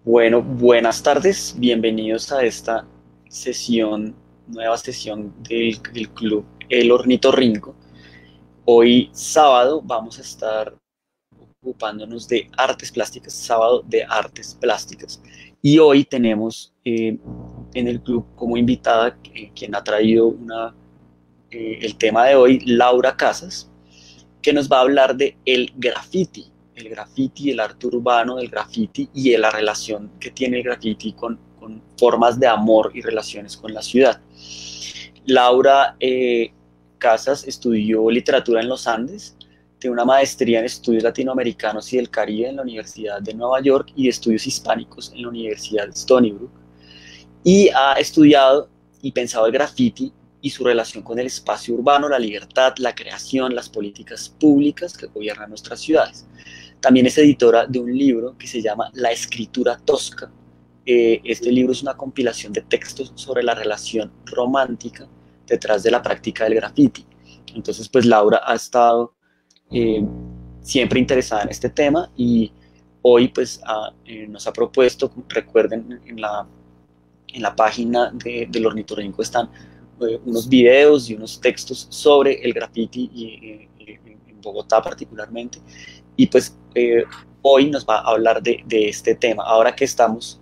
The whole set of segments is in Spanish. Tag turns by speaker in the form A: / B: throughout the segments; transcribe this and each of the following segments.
A: Bueno, buenas tardes, bienvenidos a esta nueva sesión del Club El Ornitorrinco. Hoy sábado vamos a estar ocupándonos de artes plásticas, sábado de artes plásticas. Y hoy tenemos en el club como invitada quien ha traído el tema de hoy, Laura Casas, que nos va a hablar de el graffiti, el arte urbano del graffiti y de la relación que tiene el graffiti con formas de amor y relaciones con la ciudad. Laura Casas estudió literatura en los Andes, tiene una maestría en estudios latinoamericanos y del Caribe en la Universidad de Nueva York y de estudios hispánicos en la Universidad de Stony Brook, y ha estudiado y pensado el graffiti y su relación con el espacio urbano, la libertad, la creación, las políticas públicas que gobiernan nuestras ciudades. También es editora de un libro que se llama La escritura tosca. Este libro es una compilación de textos sobre la relación romántica detrás de la práctica del graffiti. Entonces, pues Laura ha estado eh, siempre interesada en este tema y hoy pues nos ha propuesto, recuerden en la página del Ornitorrinco están unos videos y unos textos sobre el graffiti en Bogotá particularmente. Y pues hoy nos va a hablar de este tema. Ahora que estamos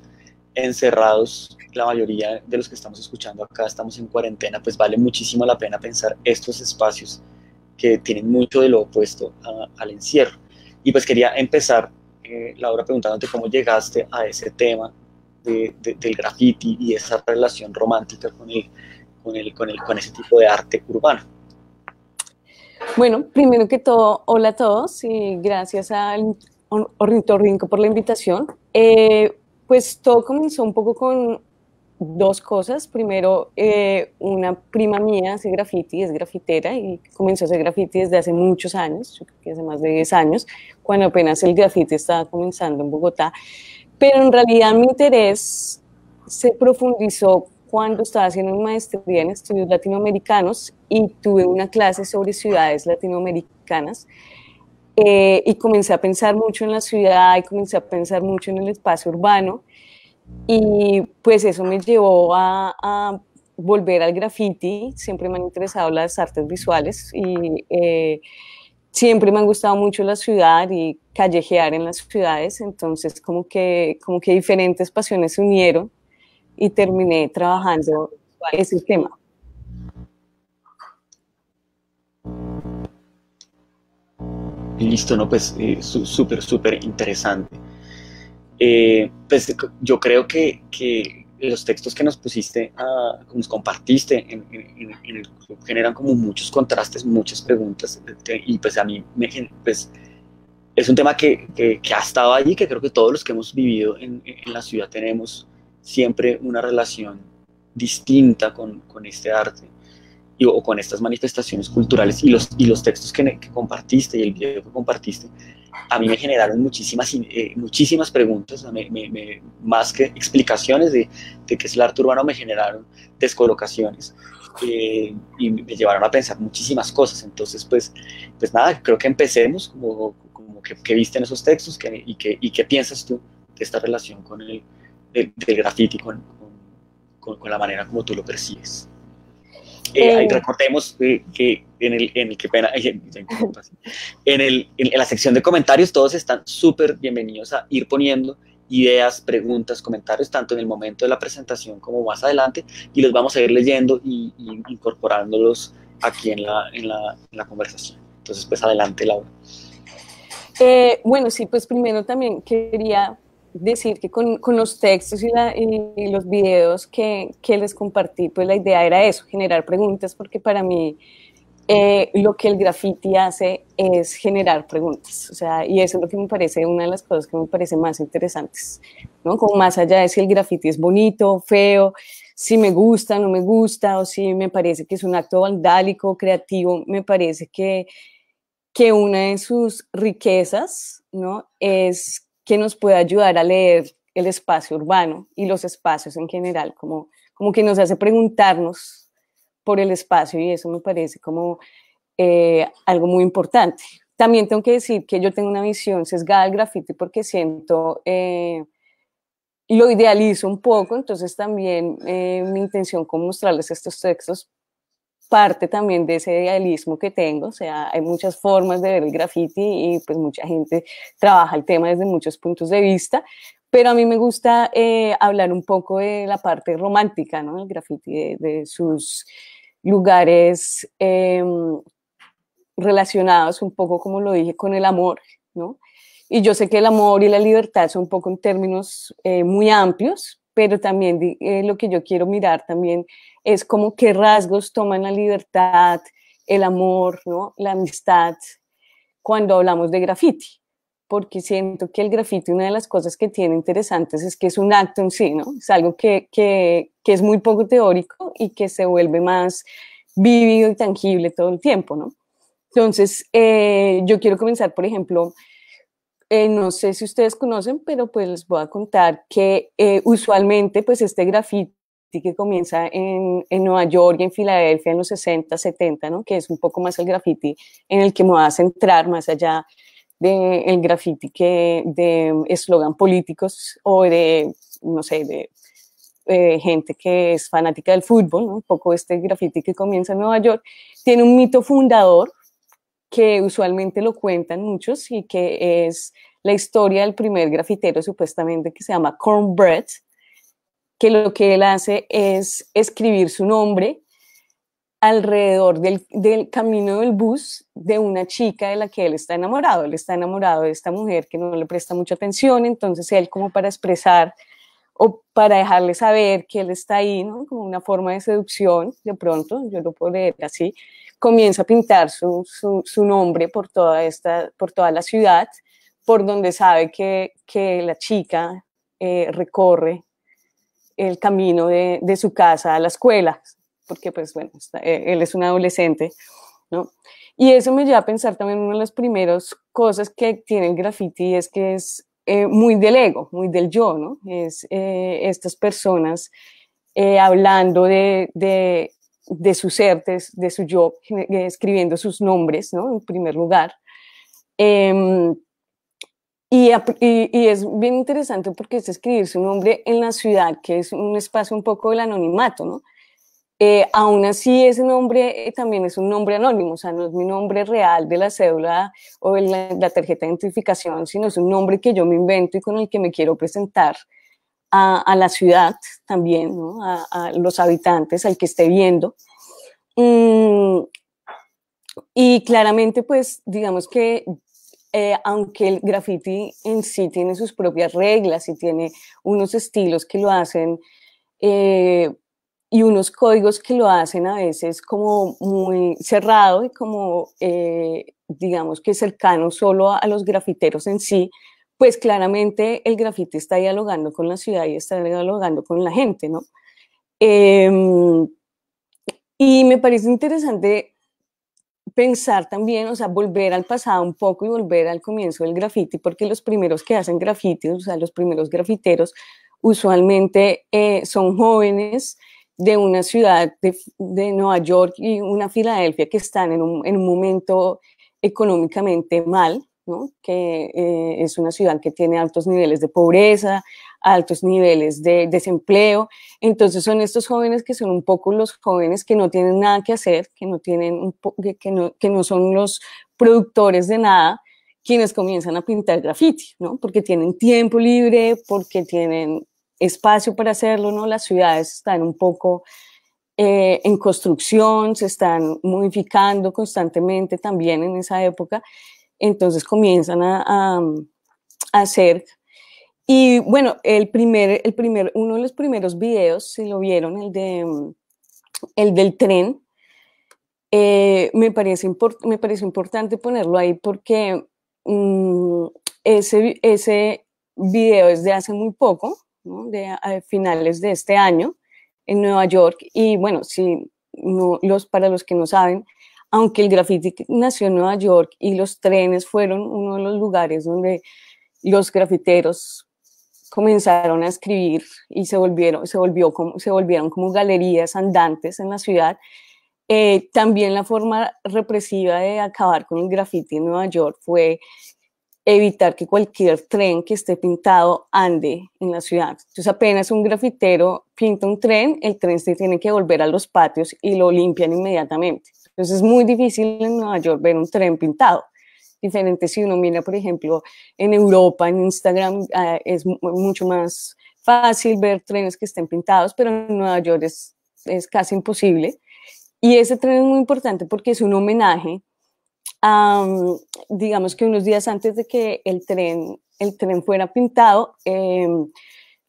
A: encerrados, la mayoría de los que estamos escuchando acá estamos en cuarentena, pues vale muchísimo la pena pensar estos espacios que tienen mucho de lo opuesto al encierro. Y pues quería empezar, Laura, preguntándote cómo llegaste a ese tema del graffiti y esa relación romántica con ese tipo de arte urbano.
B: Bueno, primero que todo, hola a todos y gracias al Ornitorrinco por la invitación. Pues todo comenzó un poco con dos cosas. Primero, una prima mía hace graffiti, es grafitera y comenzó a hacer graffiti desde hace muchos años, yo creo que hace más de 10 años, cuando apenas el graffiti estaba comenzando en Bogotá. Pero en realidad mi interés se profundizó cuando estaba haciendo una maestría en estudios latinoamericanos y tuve una clase sobre ciudades latinoamericanas, y comencé a pensar mucho en la ciudad y comencé a pensar mucho en el espacio urbano y pues eso me llevó a volver al graffiti. Siempre me han interesado las artes visuales y siempre me han gustado mucho la ciudad y callejear en las ciudades, entonces como que diferentes pasiones se unieron y terminé trabajando ese tema.
A: Listo, ¿no? Pues súper, súper interesante. Pues yo creo que los textos que nos pusiste, nos compartiste en el club generan como muchos contrastes, muchas preguntas, y pues a mí pues, es un tema que ha estado allí, que creo que todos los que hemos vivido en la ciudad tenemos siempre una relación distinta con este arte o con estas manifestaciones culturales y los textos que compartiste y el video que compartiste a mí me generaron muchísimas preguntas, más que explicaciones de qué es el arte urbano, me generaron descolocaciones, y me llevaron a pensar muchísimas cosas. Entonces, pues nada, creo que empecemos como que viste en esos textos y qué piensas tú de esta relación del graffiti con la manera como tú lo percibes.
B: Eh,
A: Recordemos que qué pena, en la sección de comentarios todos están súper bienvenidos a ir poniendo ideas, preguntas, comentarios, tanto en el momento de la presentación como más adelante, y los vamos a ir leyendo y incorporándolos aquí en la conversación. Entonces, pues adelante, Laura.
B: bueno, sí, pues primero también quería decir que con los textos y los videos que les compartí, pues la idea era eso, generar preguntas, porque para mí lo que el graffiti hace es generar preguntas, o sea, y eso es lo que me parece, una de las cosas que me parece más interesantes, ¿no? Como más allá de si el graffiti es bonito, feo, si me gusta, no me gusta, o si me parece que es un acto vandálico, creativo, me parece que una de sus riquezas, ¿no? Es que nos puede ayudar a leer el espacio urbano y los espacios en general, como que nos hace preguntarnos por el espacio y eso me parece como algo muy importante. También tengo que decir que yo tengo una visión sesgada del graffiti porque siento lo idealizo un poco, entonces también mi intención con mostrarles estos textos parte también de ese idealismo que tengo, o sea, hay muchas formas de ver el graffiti y pues mucha gente trabaja el tema desde muchos puntos de vista, pero a mí me gusta hablar un poco de la parte romántica, ¿no? El graffiti, de sus lugares relacionados un poco, como lo dije, con el amor, ¿no? Y yo sé que el amor y la libertad son un poco en términos muy amplios, pero también lo que yo quiero mirar también es como qué rasgos toman la libertad, el amor, ¿no? La amistad, cuando hablamos de graffiti. Porque siento que el graffiti, una de las cosas que tiene interesantes es que es un acto en sí, ¿no? Es algo que es muy poco teórico y que se vuelve más vívido y tangible todo el tiempo, ¿no? Entonces, yo quiero comenzar, por ejemplo, no sé si ustedes conocen, pero pues les voy a contar que usualmente pues este graffiti que comienza en Nueva York y en Filadelfia en los 60, 70, ¿no? Que es un poco más el graffiti en el que me voy a centrar más allá del graffiti que de eslogan políticos o de, no sé, de gente que es fanática del fútbol, ¿no? Un poco este graffiti que comienza en Nueva York, tiene un mito fundador que usualmente lo cuentan muchos y que es la historia del primer grafitero supuestamente que se llama Cornbread, que lo que él hace es escribir su nombre alrededor del camino del bus de una chica de la que él está enamorado. Él está enamorado de esta mujer que no le presta mucha atención, entonces él como para expresar o para dejarle saber que él está ahí, ¿no? Como una forma de seducción, de pronto, yo lo puedo leer así, comienza a pintar su nombre por toda la ciudad, por donde sabe que la chica recorre el camino de su casa a la escuela, porque pues bueno, él es un adolescente, ¿no? Y eso me lleva a pensar también una de las primeras cosas que tiene el graffiti es que es muy del ego, muy del yo, ¿no? Es estas personas hablando de su ser, de su yo, escribiendo sus nombres, ¿no? En primer lugar. Eh, y es bien interesante porque es escribir su nombre en la ciudad, que es un espacio un poco del anonimato, ¿no? Aún así, ese nombre también es un nombre anónimo, o sea, no es mi nombre real de la cédula o de la tarjeta de identificación, sino es un nombre que yo me invento y con el que me quiero presentar a la ciudad también, ¿no? A los habitantes, al que esté viendo. Y claramente, pues, digamos que aunque el graffiti en sí tiene sus propias reglas y tiene unos estilos que lo hacen y unos códigos que lo hacen a veces como muy cerrado y como, digamos que cercano solo a los grafiteros en sí, pues claramente el grafiti está dialogando con la ciudad y está dialogando con la gente, ¿no? Eh, y me parece interesante pensar también, o sea, volver al pasado un poco y volver al comienzo del graffiti, porque los primeros que hacen graffiti, o sea, los primeros grafiteros, usualmente son jóvenes de una ciudad de Nueva York y una Filadelfia que están en un momento económicamente mal, ¿no? Que es una ciudad que tiene altos niveles de pobreza, altos niveles de desempleo. Entonces son estos jóvenes que son un poco los jóvenes que no tienen nada que hacer, que no son los productores de nada, quienes comienzan a pintar graffiti, ¿no? Porque tienen tiempo libre, porque tienen espacio para hacerlo, ¿no? Las ciudades están un poco en construcción, se están modificando constantemente también en esa época, entonces comienzan a hacer. Y bueno, uno de los primeros videos, si lo vieron, el del tren, me parece importante ponerlo ahí porque ese video es de hace muy poco, ¿no? A finales de este año, en Nueva York. Y bueno, si no, para los que no saben, aunque el graffiti nació en Nueva York y los trenes fueron uno de los lugares donde los grafiteros comenzaron a escribir y se volvieron como galerías andantes en la ciudad. También la forma represiva de acabar con el graffiti en Nueva York fue evitar que cualquier tren que esté pintado ande en la ciudad. Entonces apenas un grafitero pinta un tren, el tren se tiene que volver a los patios y lo limpian inmediatamente. Entonces es muy difícil en Nueva York ver un tren pintado. Diferente si uno mira, por ejemplo, en Europa, en Instagram, es mucho más fácil ver trenes que estén pintados, pero en Nueva York es casi imposible. Y ese tren es muy importante porque es un homenaje a, digamos que unos días antes de que el tren fuera pintado,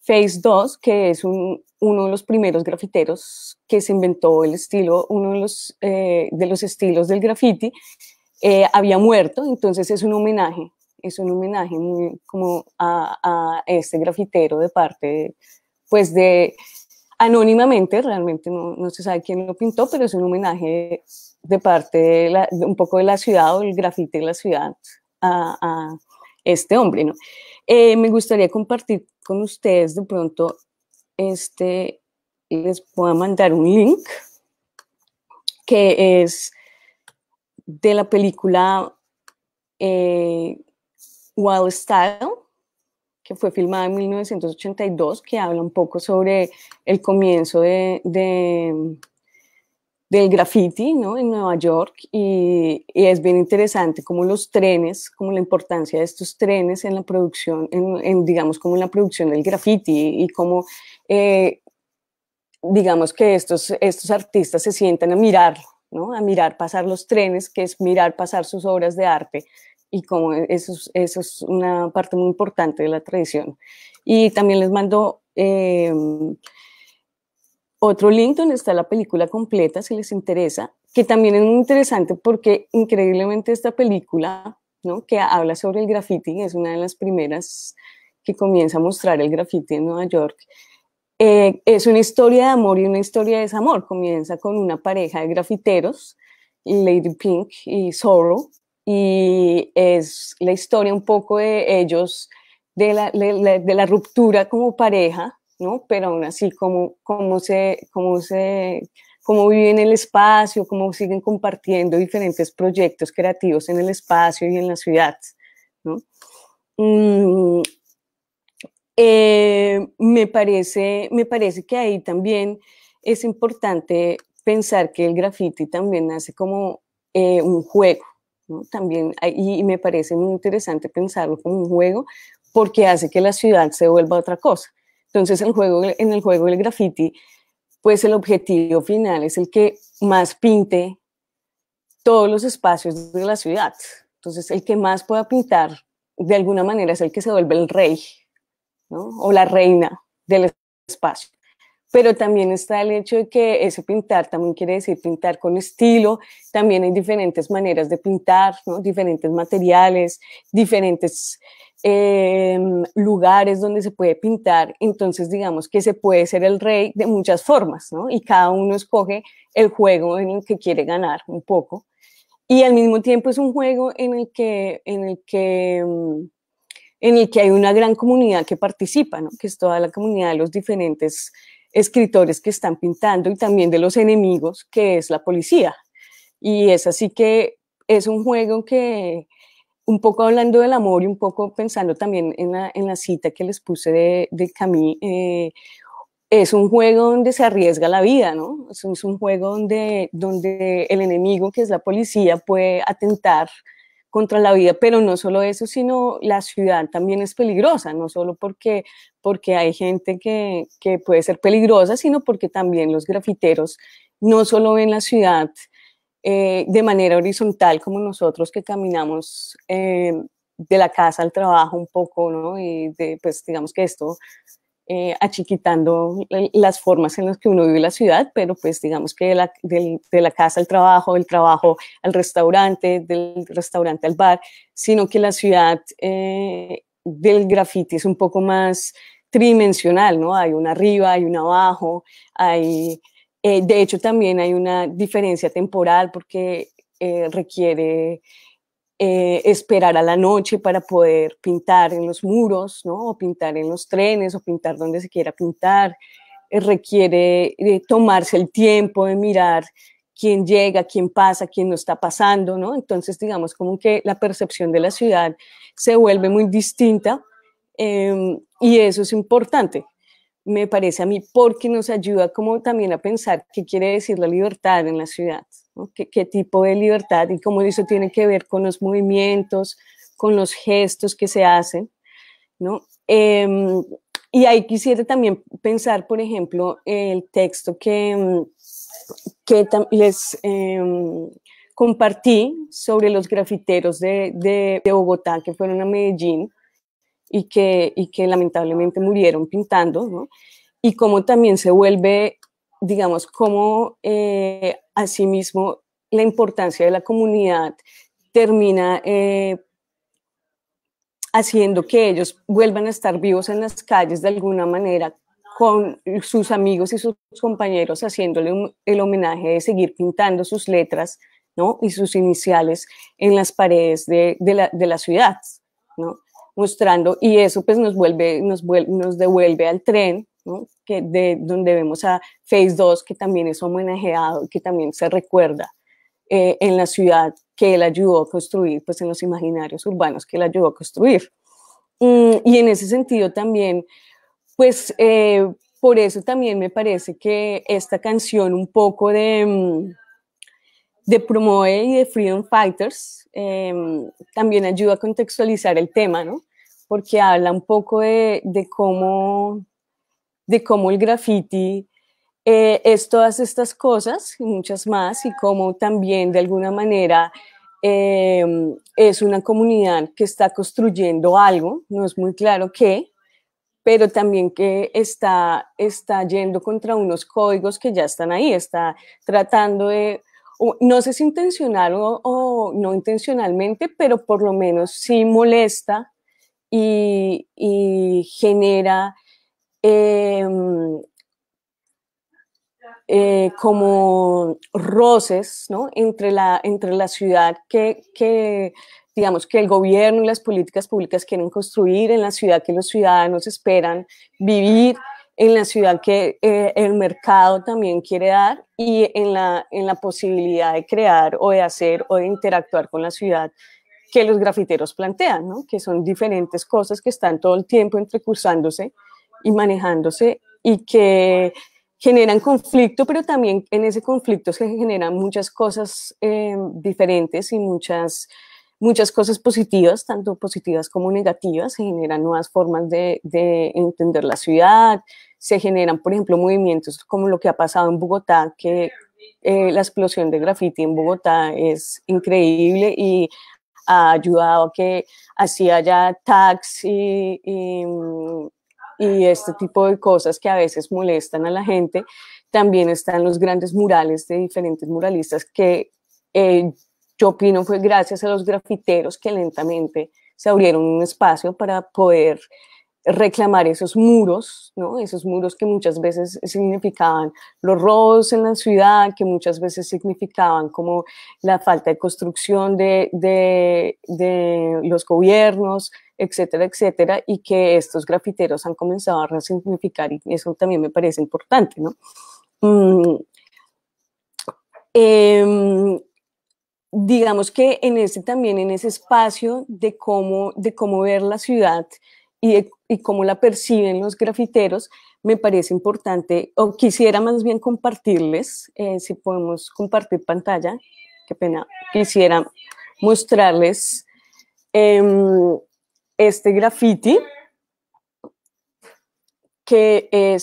B: Phase 2, que es uno de los primeros grafiteros que se inventó el estilo, uno de los estilos del graffiti, había muerto, entonces es un homenaje muy como a este grafitero de parte, pues de anónimamente, realmente no se sabe quién lo pintó, pero es un homenaje de parte de un poco de la ciudad o el grafite de la ciudad a este hombre, ¿no? Me gustaría compartir con ustedes de pronto, les puedo mandar un link que es de la película Wild Style, que fue filmada en 1982, que habla un poco sobre el comienzo del graffiti, ¿no? En Nueva York, y es bien interesante como los trenes, como la importancia de estos trenes en la producción, digamos, como en la producción del graffiti, y cómo, digamos que estos artistas se sientan a mirarlo, ¿no? A mirar pasar los trenes, que es mirar pasar sus obras de arte, y como eso es una parte muy importante de la tradición. Y también les mando otro link donde está la película completa, si les interesa, que también es muy interesante porque increíblemente esta película, ¿no? Que habla sobre el graffiti, es una de las primeras que comienza a mostrar el graffiti en Nueva York. Es una historia de amor y una historia de desamor. Comienza con una pareja de grafiteros, Lady Pink y Zorro, y es la historia un poco de ellos, de la ruptura como pareja, ¿no? Pero aún así, cómo viven el espacio, cómo siguen compartiendo diferentes proyectos creativos en el espacio y en la ciudad, ¿no? Me parece que ahí también es importante pensar que el graffiti también nace como un juego, ¿no? También, y me parece muy interesante pensarlo como un juego porque hace que la ciudad se vuelva otra cosa. Entonces, en el juego del graffiti, pues el objetivo final es el que más pinte todos los espacios de la ciudad. Entonces, el que más pueda pintar, de alguna manera, es el que se vuelve el rey, ¿no? O la reina del espacio. Pero también está el hecho de que ese pintar también quiere decir pintar con estilo, también hay diferentes maneras de pintar, ¿no? Diferentes materiales, diferentes lugares donde se puede pintar, entonces digamos que se puede ser el rey de muchas formas, ¿no? Y cada uno escoge el juego en el que quiere ganar un poco, y al mismo tiempo es un juego en el que hay una gran comunidad que participa, ¿no? Que es toda la comunidad de los diferentes escritores que están pintando y también de los enemigos, que es la policía. Y es así que es un juego que, un poco hablando del amor y un poco pensando también en la cita que les puse de Camus, es un juego donde se arriesga la vida, ¿no? Es un juego donde el enemigo, que es la policía, puede atentar contra la vida, pero no solo eso, sino la ciudad también es peligrosa, no solo porque hay gente que puede ser peligrosa, sino porque también los grafiteros no solo ven la ciudad de manera horizontal como nosotros que caminamos de la casa al trabajo un poco, ¿no? Y pues digamos que esto achiquitando las formas en las que uno vive la ciudad, pero pues digamos que de la casa al trabajo, del trabajo al restaurante, del restaurante al bar, sino que la ciudad del graffiti es un poco más tridimensional, ¿no? Hay una arriba, hay una abajo, de hecho también hay una diferencia temporal porque requiere esperar a la noche para poder pintar en los muros, ¿no? O pintar en los trenes, o pintar donde se quiera pintar. Requiere tomarse el tiempo de mirar quién llega, quién pasa, quién no está pasando, ¿no? Entonces, digamos, como que la percepción de la ciudad se vuelve muy distinta y eso es importante, me parece a mí, porque nos ayuda como también a pensar qué quiere decir la libertad en la ciudad, ¿no? ¿Qué tipo de libertad y cómo eso tiene que ver con los movimientos, con los gestos que se hacen, ¿no? Y ahí quisiera también pensar, por ejemplo, el texto que les compartí sobre los grafiteros de Bogotá que fueron a Medellín y que lamentablemente murieron pintando, ¿no? Y cómo también se vuelve, digamos, cómo asimismo la importancia de la comunidad termina haciendo que ellos vuelvan a estar vivos en las calles de alguna manera con sus amigos y sus compañeros haciéndole el homenaje de seguir pintando sus letras, ¿no? Y sus iniciales en las paredes de la ciudad, ¿no? Mostrando, y eso pues nos devuelve al tren, ¿no? Donde vemos a Phase 2, que también es homenajeado, que también se recuerda en la ciudad que él ayudó a construir, pues en los imaginarios urbanos que él ayudó a construir. Y en ese sentido también, pues por eso también me parece que esta canción un poco de Promoe y de Freedom Fighters también ayuda a contextualizar el tema, ¿no? Porque habla un poco de cómo el graffiti es todas estas cosas y muchas más, y cómo también de alguna manera es una comunidad que está construyendo algo, no es muy claro qué, pero también que está yendo contra unos códigos que ya están ahí, está tratando de, no sé si intencional o no intencionalmente, pero por lo menos sí molesta y genera como roces, ¿no? entre la ciudad digamos, que el gobierno y las políticas públicas quieren construir, en la ciudad que los ciudadanos esperan vivir, en la ciudad que el mercado también quiere dar, y en la posibilidad de crear o de hacer o de interactuar con la ciudad que los grafiteros plantean, ¿no? Que son diferentes cosas que están todo el tiempo entrecruzándose y manejándose y que generan conflicto, pero también en ese conflicto se generan muchas cosas diferentes y muchas cosas positivas, tanto positivas como negativas. Se generan nuevas formas de entender la ciudad, se generan, por ejemplo, movimientos como lo que ha pasado en Bogotá, que la explosión de graffiti en Bogotá es increíble y ha ayudado a que así haya tags y este tipo de cosas que a veces molestan a la gente. También están los grandes murales de diferentes muralistas que yo opino fue gracias a los grafiteros que lentamente se abrieron un espacio para poder reclamar esos muros, ¿no? Esos muros que muchas veces significaban los robos en la ciudad, que muchas veces significaban como la falta de construcción de los gobiernos, etcétera, etcétera, y que estos grafiteros han comenzado a resignificar, y eso también me parece importante, ¿no? Digamos que también en ese espacio de cómo ver la ciudad y cómo la perciben los grafiteros, me parece importante, o quisiera más bien compartirles, si podemos compartir pantalla, qué pena, quisiera mostrarles este graffiti que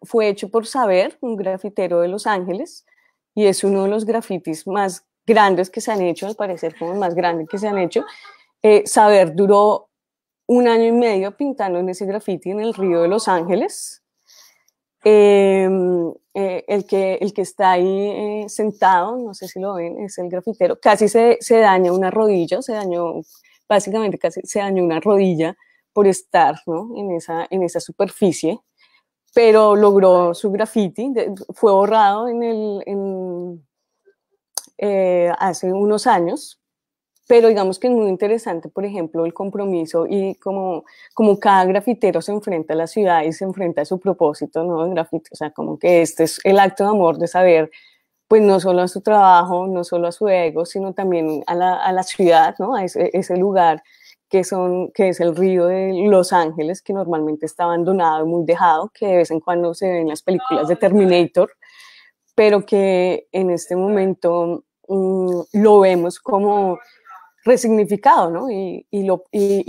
B: fue hecho por Saber, un grafitero de Los Ángeles, y es uno de los grafitis más grandes que se han hecho, al parecer como el más grande que se han hecho. Saber duró 1 año y medio pintando en ese graffiti en el río de Los Ángeles. El que está ahí sentado, no sé si lo ven, es el grafitero. Casi se daña una rodilla, básicamente casi se dañó una rodilla por estar, ¿no? en esa superficie, pero logró su graffiti. Fue borrado hace unos años, pero digamos que es muy interesante, por ejemplo, el compromiso y como cada grafitero se enfrenta a la ciudad y se enfrenta a su propósito, ¿no? El grafito, o sea, como que este es el acto de amor de Saber pues no solo a su trabajo, no solo a su ego, sino también a la ciudad, ¿no? A ese lugar que es el río de Los Ángeles, que normalmente está abandonado y muy dejado, que de vez en cuando se ven en las películas de Terminator, pero que en este momento lo vemos como resignificado, ¿no? Y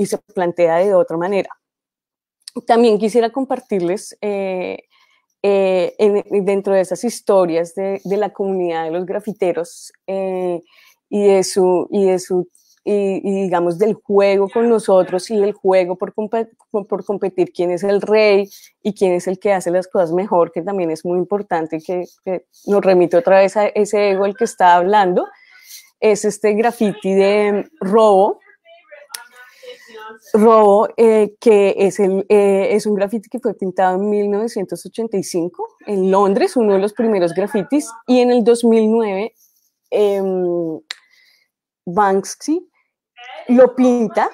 B: se plantea de otra manera. También quisiera compartirles dentro de esas historias de la comunidad de los grafiteros y digamos del juego con nosotros y el juego por competir quién es el rey y quién es el que hace las cosas mejor, que también es muy importante, que nos remite otra vez a ese ego el que está hablando, es este graffiti de Robo, que es un graffiti que fue pintado en 1985 en Londres, uno de los primeros grafitis, y en el 2009 Banksy lo pinta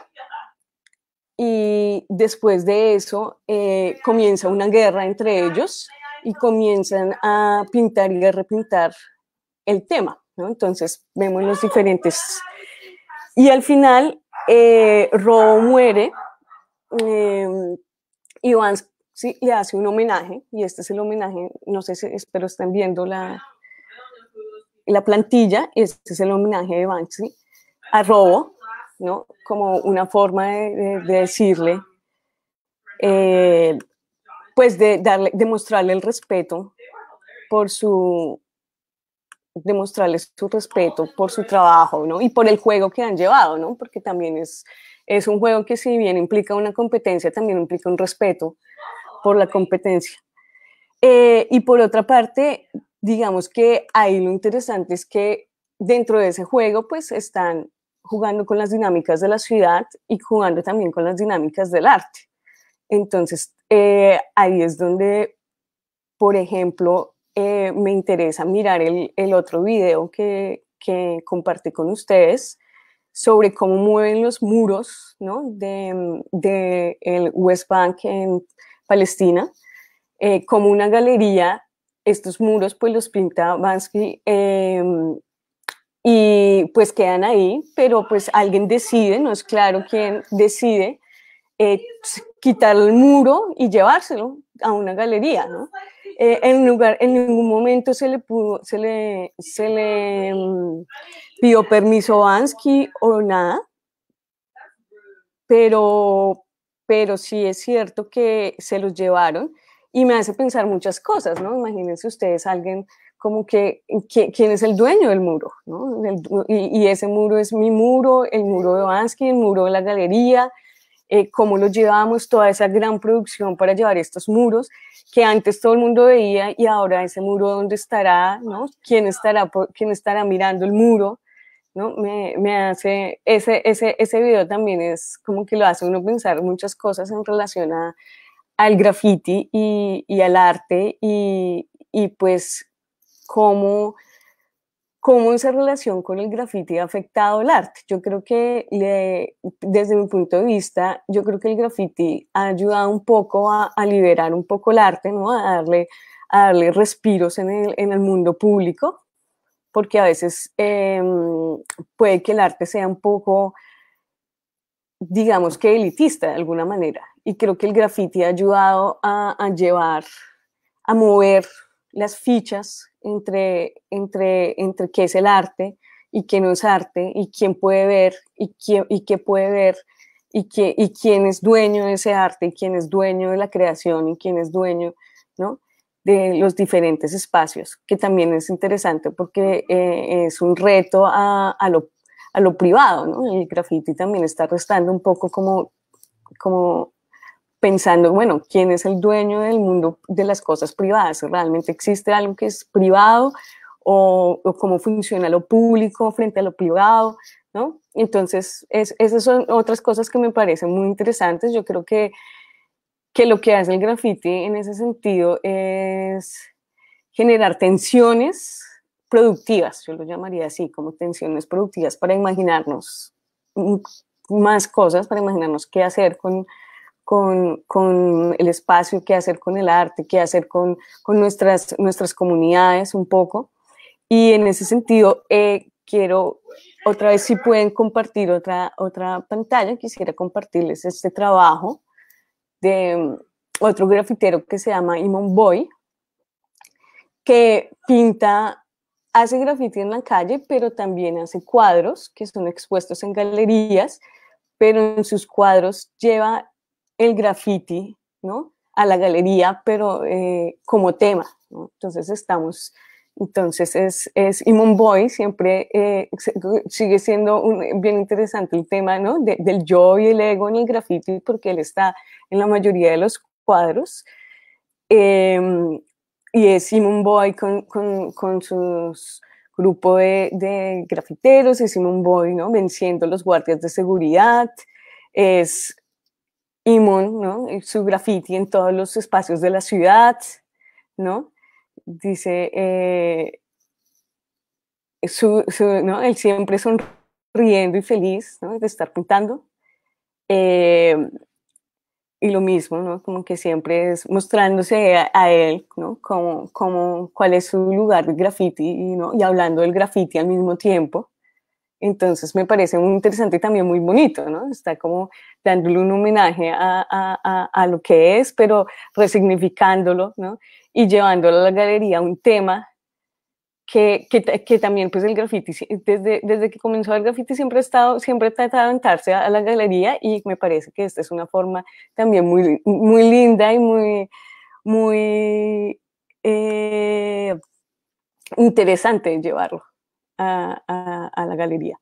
B: y después de eso comienza una guerra entre ellos y comienzan a pintar y a repintar el tema, ¿no? Entonces vemos los diferentes... Y al final Robo muere y Banksy le hace un homenaje, y este es el homenaje, no sé si espero estén viendo la plantilla, este es el homenaje de Banksy a Robo, ¿no? Como una forma de decirle, pues de mostrarle el respeto por su respeto por su trabajo, ¿no? Y por el juego que han llevado, ¿no? Porque también es un juego que, si bien implica una competencia, también implica un respeto por la competencia. Y por otra parte, digamos que ahí lo interesante es que dentro de ese juego, pues están jugando con las dinámicas de la ciudad y jugando también con las dinámicas del arte. Entonces, ahí es donde, por ejemplo, me interesa mirar el otro video que compartí con ustedes sobre cómo mueven los muros, ¿no? de el West Bank en Palestina, como una galería. Estos muros pues los pinta Banksy y pues quedan ahí, pero pues alguien decide, no es claro quién decide, quitar el muro y llevárselo a una galería, ¿no? En ningún momento se le pidió permiso a Banksy o nada, pero sí es cierto que se los llevaron y me hace pensar muchas cosas, ¿no? Imagínense ustedes alguien como ¿quién es el dueño del muro? ¿No? Y ese muro es mi muro, el muro de Banksy, el muro de la galería, cómo lo llevamos, toda esa gran producción para llevar estos muros que antes todo el mundo veía y ahora ese muro dónde estará, ¿no? ¿Quién estará mirando el muro? ¿No? Me hace, ese video también es como que lo hace uno pensar muchas cosas en relación al graffiti y al arte y pues cómo esa relación con el graffiti ha afectado el arte. Yo creo que desde mi punto de vista, yo creo que el graffiti ha ayudado un poco a liberar un poco el arte, ¿no? A darle respiros en el mundo público, porque a veces puede que el arte sea un poco, digamos que elitista de alguna manera. Y creo que el graffiti ha ayudado a mover las fichas entre qué es el arte y qué no es arte, y quién puede ver y qué puede ver, y quién es dueño de ese arte, y quién es dueño de la creación, y quién es dueño, ¿no? de los diferentes espacios, que también es interesante porque es un reto a lo privado, ¿no? El graffiti también está restando un poco como pensando, bueno, ¿quién es el dueño del mundo de las cosas privadas? ¿Realmente existe algo que es privado? ¿O cómo funciona lo público frente a lo privado? ¿No? Entonces, esas son otras cosas que me parecen muy interesantes. Yo creo que lo que hace el graffiti en ese sentido es generar tensiones productivas, yo lo llamaría así, como tensiones productivas para imaginarnos más cosas, para imaginarnos qué hacer con el espacio, qué hacer con el arte, qué hacer con nuestras comunidades un poco. Y en ese sentido, quiero otra vez, si pueden compartir otra pantalla, quisiera compartirles este trabajo de otro grafitero que se llama Imon Boy, que pinta, hace graffiti en la calle, pero también hace cuadros que son expuestos en galerías, pero en sus cuadros lleva el graffiti, ¿no?, a la galería, pero como tema, ¿no? Entonces es Imon Boy, siempre sigue siendo bien interesante el tema, ¿no?, del yo y el ego en el graffiti, porque él está en la mayoría de los cuadros. Y es Imon Boy con sus grupo de grafiteros, es Imon Boy, ¿no?, venciendo los guardias de seguridad, es Imon, ¿no?, su graffiti en todos los espacios de la ciudad, ¿no? Dice, ¿no?, él siempre sonriendo y feliz, ¿no?, de estar pintando. Y lo mismo, ¿no?, como que siempre es mostrándose a él, ¿no?, cuál es su lugar de graffiti, ¿no?, y hablando del graffiti al mismo tiempo. Entonces me parece muy interesante y también muy bonito, ¿no? Está como dándole un homenaje a lo que es, pero resignificándolo, ¿no?, y llevándolo a la galería un tema que también, pues el graffiti, desde que comenzó el graffiti siempre ha tratado de entrarse a la galería, y me parece que esta es una forma también muy, muy linda y muy interesante de llevarlo a la galería.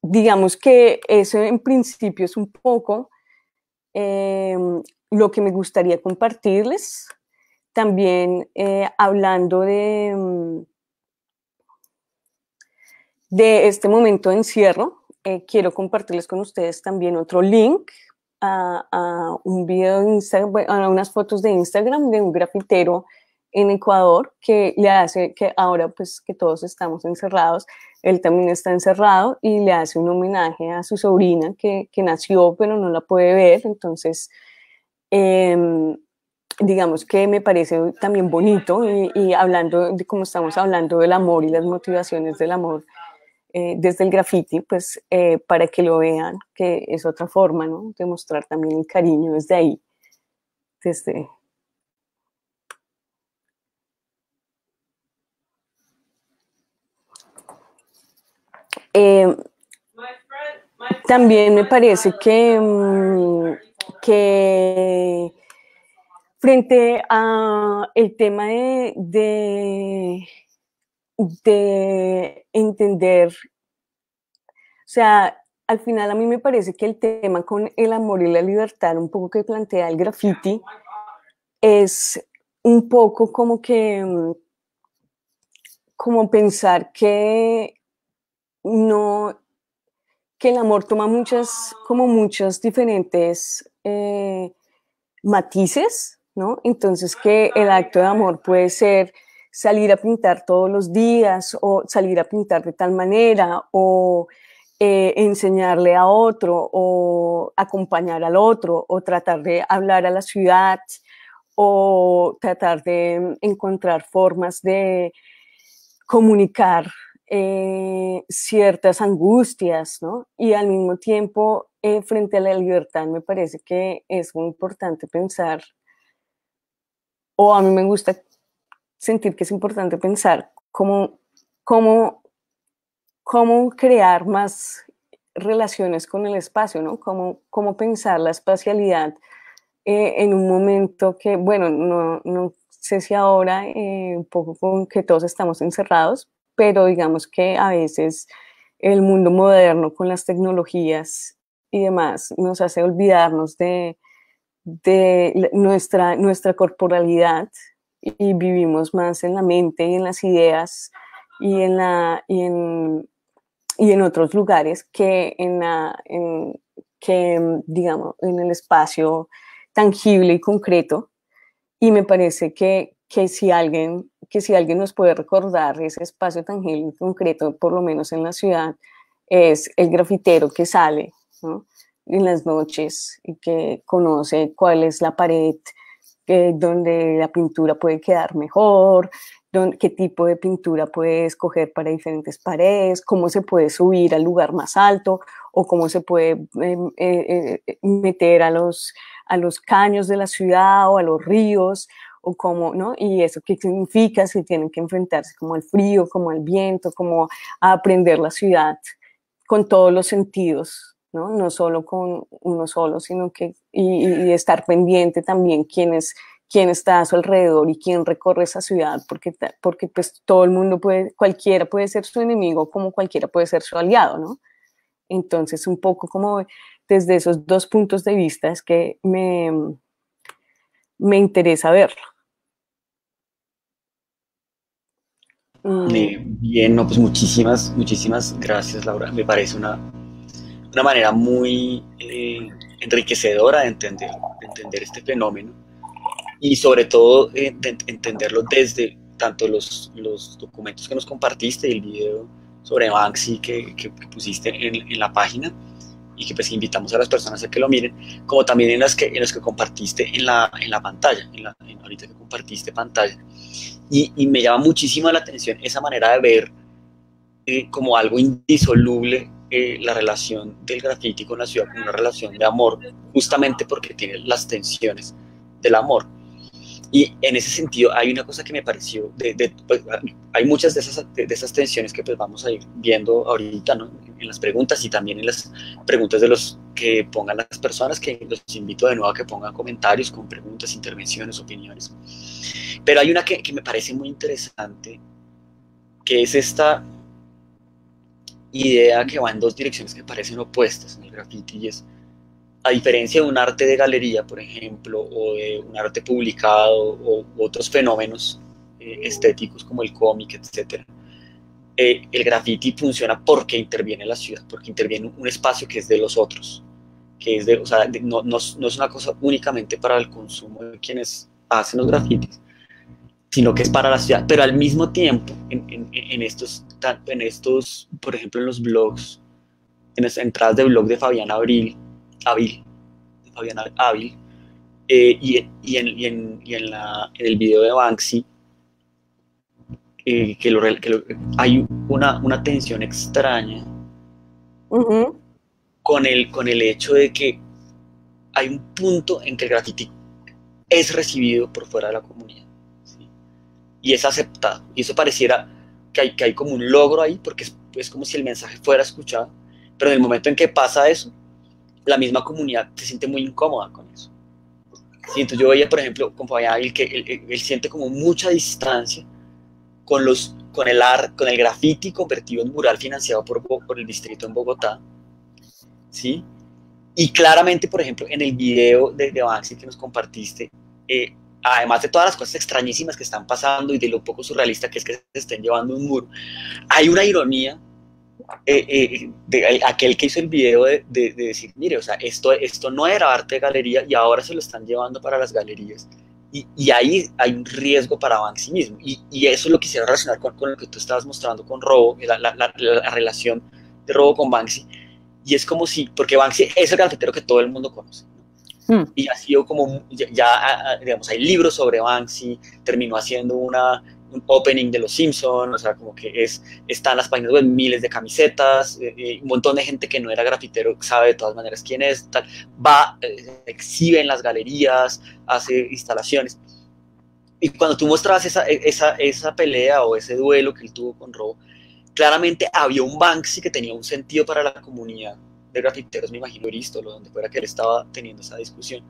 B: Digamos que eso en principio es un poco lo que me gustaría compartirles. También hablando de este momento de encierro, quiero compartirles con ustedes también otro link a un video de Instagram, a unas fotos de Instagram de un grafitero en Ecuador que le hace, que ahora pues que todos estamos encerrados, él también está encerrado y le hace un homenaje a su sobrina que nació pero no la puede ver. Entonces, digamos que me parece también bonito, y hablando de cómo estamos hablando del amor y las motivaciones del amor desde el graffiti, pues para que lo vean, que es otra forma, ¿no?, de mostrar también el cariño desde ahí, desde... También me parece que frente a el tema de entender, o sea, al final a mí me parece que el tema con el amor y la libertad, un poco que plantea el graffiti, es un poco como pensar que no, que el amor toma muchos diferentes matices, ¿no? Entonces que el acto de amor puede ser salir a pintar todos los días, o salir a pintar de tal manera, o enseñarle a otro, o acompañar al otro, o tratar de hablar a la ciudad, o tratar de encontrar formas de comunicar ciertas angustias, ¿no? Y al mismo tiempo, frente a la libertad, me parece que es muy importante pensar, o a mí me gusta sentir que es importante pensar cómo crear más relaciones con el espacio, ¿no? Cómo pensar la espacialidad en un momento que, bueno, no sé si ahora, un poco con que todos estamos encerrados, pero digamos que a veces el mundo moderno con las tecnologías y demás nos hace olvidarnos de nuestra corporalidad, y vivimos más en la mente y en las ideas y en otros lugares que digamos, en el espacio tangible y concreto. Y me parece que si alguien nos puede recordar ese espacio tangible y concreto, por lo menos en la ciudad, es el grafitero que sale, ¿no?, en las noches y que conoce cuál es la pared donde la pintura puede quedar mejor, qué tipo de pintura puede escoger para diferentes paredes, cómo se puede subir al lugar más alto o cómo se puede meter a los caños de la ciudad o a los ríos o cómo, ¿no? Y eso qué significa, si tienen que enfrentarse como al frío, como al viento, como a aprender la ciudad con todos los sentidos, ¿no? No solo con uno solo, sino que y estar pendiente también quién está a su alrededor y quién recorre esa ciudad, porque pues todo el mundo cualquiera puede ser su enemigo como cualquiera puede ser su aliado, ¿no? Entonces un poco como desde esos dos puntos de vista es que me interesa verlo.
A: Bien, no, pues muchísimas gracias, Laura. Me parece una manera muy enriquecedora de entender este fenómeno y sobre todo de entenderlo desde tanto los documentos que nos compartiste y el video sobre Banksy que pusiste en la página y que pues invitamos a las personas a que lo miren, como también en los que compartiste en la pantalla, ahorita que compartiste pantalla. Y me llama muchísimo la atención esa manera de ver como algo indisoluble la relación del graffiti con la ciudad, como una relación de amor, justamente porque tiene las tensiones del amor. Y en ese sentido hay una cosa que me pareció, pues, hay muchas de esas tensiones que pues vamos a ir viendo ahorita, ¿no? En las preguntas y también en las preguntas de los que pongan las personas, que los invito de nuevo a que pongan comentarios con preguntas, intervenciones, opiniones. Pero hay una que me parece muy interesante, que es esta idea que va en dos direcciones que parecen opuestas en el graffiti y es, a diferencia de un arte de galería, por ejemplo, o de un arte publicado o otros fenómenos estéticos como el cómic, etc., el graffiti funciona porque interviene la ciudad, porque interviene un espacio que es de los otros, que es o sea, no es una cosa únicamente para el consumo de quienes hacen los grafitis, sino que es para la ciudad, pero al mismo tiempo, en estos, por ejemplo, en los blogs, en las entradas de blog de Fabián Ávil, en el video de Banksy, hay una tensión extraña con el hecho de que hay un punto en que el graffiti es recibido por fuera de la comunidad, ¿sí? Y es aceptado. Y eso pareciera que hay como un logro ahí, porque es como si el mensaje fuera escuchado, pero en el momento en que pasa eso, la misma comunidad se siente muy incómoda con eso. Sí, entonces yo veía, por ejemplo, con Fabián, que él siente como mucha distancia con el graffiti convertido en mural financiado por el distrito en Bogotá, ¿sí? Y claramente, por ejemplo, en el video de Banksy que nos compartiste, además de todas las cosas extrañísimas que están pasando y de lo poco surrealista que es que se estén llevando un muro, hay una ironía de aquel que hizo el video de decir, mire, o sea, esto no era arte de galería y ahora se lo están llevando para las galerías. Y ahí hay un riesgo para Banksy mismo. Y eso lo quisiera relacionar con lo que tú estabas mostrando con Robo, la relación de Robo con Banksy. Y es como si, porque Banksy es el grafitero que todo el mundo conoce, ¿no? Y ha sido como, digamos, hay libros sobre Banksy, terminó haciendo un opening de Los Simpsons, o sea, como que están las páginas web, miles de camisetas, un montón de gente que no era grafitero sabe de todas maneras quién es, tal, va, exhibe en las galerías, hace instalaciones. Y cuando tú mostrabas esa pelea o ese duelo que él tuvo con Robo, claramente había un Banksy que tenía un sentido para la comunidad de grafiteros, me imagino, Bristol, o donde fuera que él estaba teniendo esa discusión.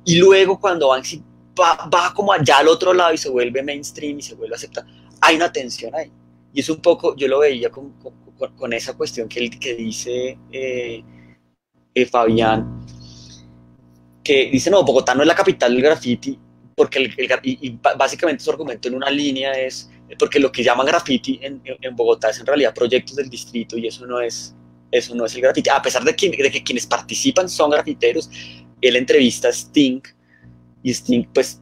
A: Y luego cuando Banksy va como allá al otro lado y se vuelve mainstream y se vuelve a aceptar, hay una tensión ahí. Y es un poco, yo lo veía con esa cuestión que dice Fabián, que dice, no, Bogotá no es la capital del graffiti, porque básicamente su argumento en una línea es, porque lo que llaman graffiti en Bogotá es en realidad proyectos del distrito y eso no es el graffiti, a pesar de que quienes participan son grafiteros. Él entrevista a Sting y Sting pues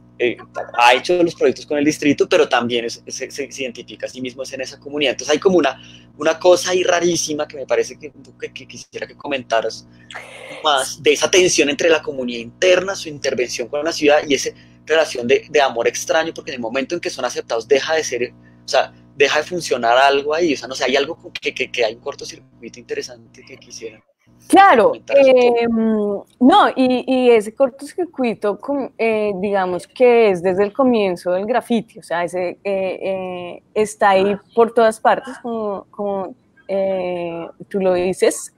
A: ha hecho los proyectos con el distrito, pero también se identifica a sí mismo en esa comunidad. Entonces hay como una cosa ahí rarísima que me parece que quisiera que comentaras más de esa tensión entre la comunidad interna, su intervención con la ciudad y ese relación de amor extraño, porque en el momento en que son aceptados deja de ser, o sea, deja de funcionar algo ahí, o sea, no sé, hay algo que hay un cortocircuito interesante que quisiera que
B: Claro,
A: comentaras un poco.
B: no, y ese cortocircuito, digamos que es desde el comienzo del graffiti, o sea, está ahí por todas partes, como tú lo dices,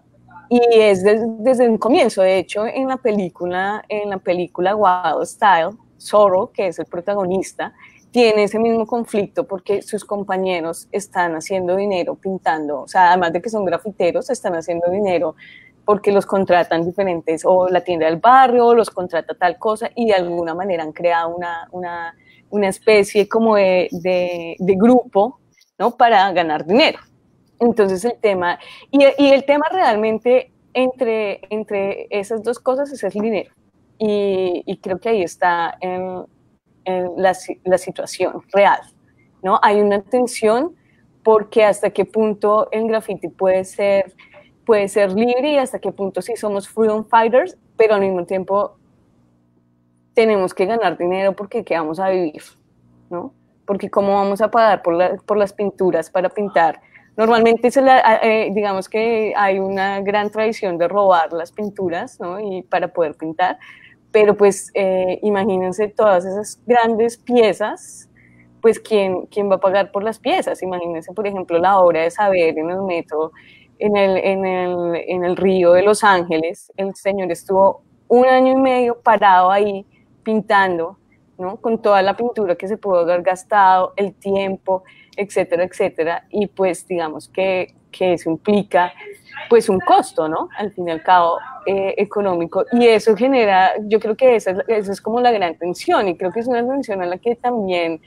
B: y es desde el comienzo. De hecho, en la película Wild Style, Zorro, que es el protagonista, tiene ese mismo conflicto porque sus compañeros están haciendo dinero pintando, o sea, además de que son grafiteros, están haciendo dinero porque los contratan diferentes, o la tienda del barrio, los contrata tal cosa, y de alguna manera han creado una especie como de grupo, ¿no? Para ganar dinero. Entonces el tema realmente entre esas dos cosas es el dinero. Y creo que ahí está la situación real, ¿no? Hay una tensión porque hasta qué punto el graffiti puede ser libre y hasta qué punto sí somos freedom fighters, pero al mismo tiempo tenemos que ganar dinero porque ¿qué vamos a vivir? ¿No? Porque cómo vamos a pagar por las pinturas para pintar. Normalmente digamos que hay una gran tradición de robar las pinturas, ¿no? Y para poder pintar, pero pues imagínense todas esas grandes piezas, pues ¿quién va a pagar por las piezas? Imagínense, por ejemplo, la obra de Saber en el metro, en el río de Los Ángeles. El señor estuvo 1 año y medio parado ahí pintando, ¿no? Con toda la pintura que se pudo haber gastado, el tiempo, etcétera, etcétera, y pues digamos que eso implica pues un costo, ¿no? Al fin y al cabo, económico, y eso genera, yo creo que esa es como la gran tensión, y creo que es una tensión a la que también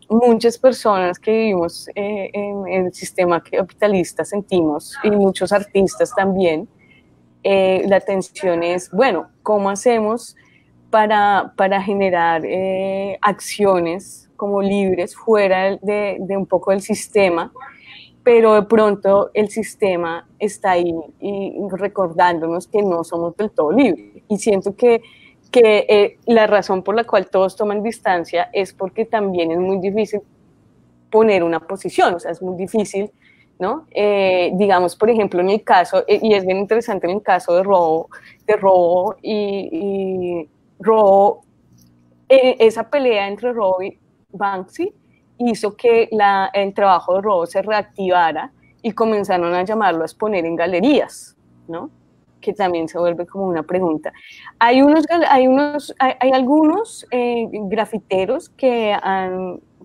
B: muchas personas que vivimos en el sistema capitalista sentimos, y muchos artistas también. La tensión es, bueno, ¿cómo hacemos para generar acciones como libres fuera de un poco del sistema, pero de pronto el sistema está ahí y recordándonos que no somos del todo libres? Y siento que la razón por la cual todos toman distancia es porque también es muy difícil poner una posición, o sea, es muy difícil, ¿no? Digamos, por ejemplo, en el caso, y es bien interesante en el caso de robo y robo, esa pelea entre robo y Banksy hizo que el trabajo de robo se reactivara y comenzaron a llamarlo a exponer en galerías, ¿no? Que también se vuelve como una pregunta. Hay algunos grafiteros que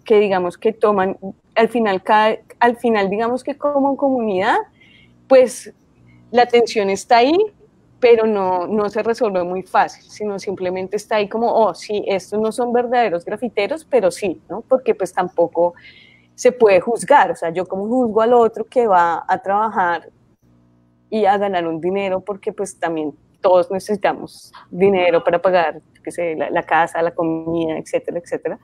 B: digamos que toman, al final digamos que como comunidad, pues la tensión está ahí, pero no se resuelve muy fácil, sino simplemente está ahí como, oh, sí, estos no son verdaderos grafiteros, pero sí, ¿no? Porque pues tampoco se puede juzgar, o sea, yo como juzgo al otro que va a trabajar y a ganar un dinero, porque pues también todos necesitamos dinero para pagar, qué sé, la casa, la comida, etcétera, etcétera.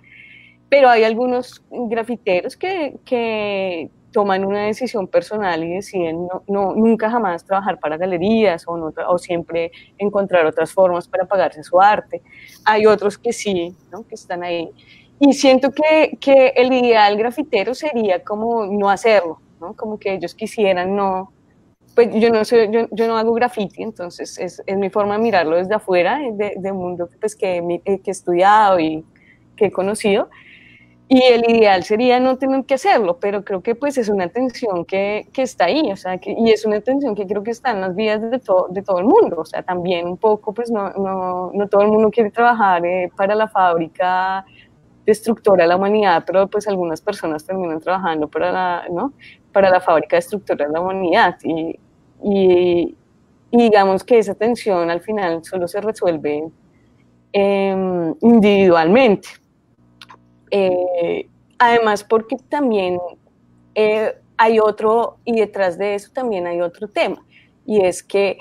B: Pero hay algunos grafiteros que toman una decisión personal y deciden nunca jamás trabajar para galerías o siempre encontrar otras formas para pagarse su arte. Hay otros que sí, ¿no? Que están ahí. Y siento que el ideal grafitero sería como no hacerlo, ¿no? Como que ellos quisieran no, pues yo no hago graffiti, entonces es mi forma de mirarlo desde afuera, de un mundo pues, que he estudiado y que he conocido. Y el ideal sería no tener que hacerlo, pero creo que pues es una tensión que está ahí, o sea, y es una tensión que creo que está en las vidas de todo el mundo, o sea, también un poco pues no todo el mundo quiere trabajar para la fábrica destructora de la humanidad, pero pues algunas personas terminan trabajando ¿no? Para la fábrica destructora de la humanidad, y, y digamos que esa tensión al final solo se resuelve individualmente. Además, porque también hay otro, y detrás de eso también hay otro tema, y es que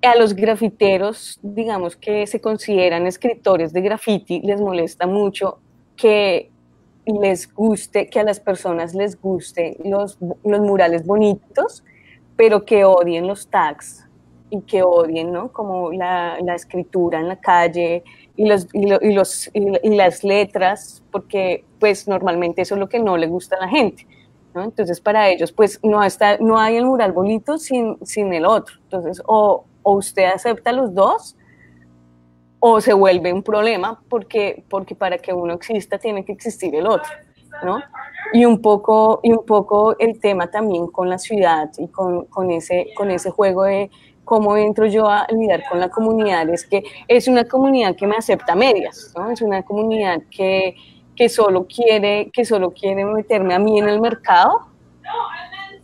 B: a los grafiteros, digamos que se consideran escritores de graffiti, les molesta mucho que que a las personas les gusten los murales bonitos, pero que odien los tags, y que odien, ¿no? Como la escritura en la calle y las letras, porque pues normalmente eso es lo que no le gusta a la gente, ¿no? Entonces para ellos pues no hay el mural bonito sin el otro. Entonces o usted acepta los dos o se vuelve un problema porque para que uno exista tiene que existir el otro, ¿no? Y un poco el tema también con la ciudad y con ese juego de cómo entro yo a lidiar con la comunidad, es que es una comunidad que me acepta a medias, ¿no? Es una comunidad que solo quiere meterme a mí en el mercado,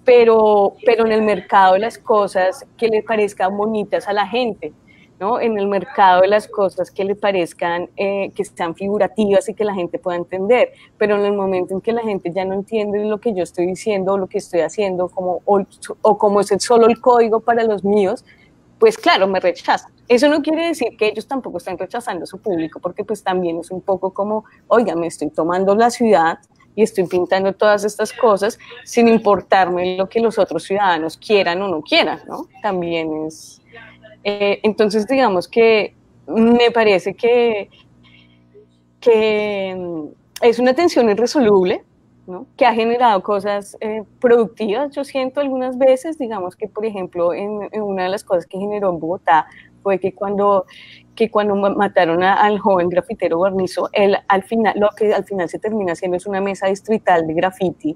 B: pero en el mercado las cosas que le parezcan bonitas a la gente, ¿no? En el mercado de las cosas que le parezcan, que sean figurativas y que la gente pueda entender, pero en el momento en que la gente ya no entiende lo que yo estoy diciendo o lo que estoy haciendo, o como es solo el código para los míos, pues claro, me rechazan. Eso no quiere decir que ellos tampoco están rechazando a su público, porque pues también es un poco como, oiga, me estoy tomando la ciudad y estoy pintando todas estas cosas sin importarme lo que los otros ciudadanos quieran o no quieran, ¿no? También es... entonces, digamos que me parece que es una tensión irresoluble, ¿no? Que ha generado cosas productivas, yo siento algunas veces, digamos que, por ejemplo, en una de las cosas que generó en Bogotá fue que cuando mataron al joven grafitero Guarnizo, lo que al final se termina haciendo es una mesa distrital de graffiti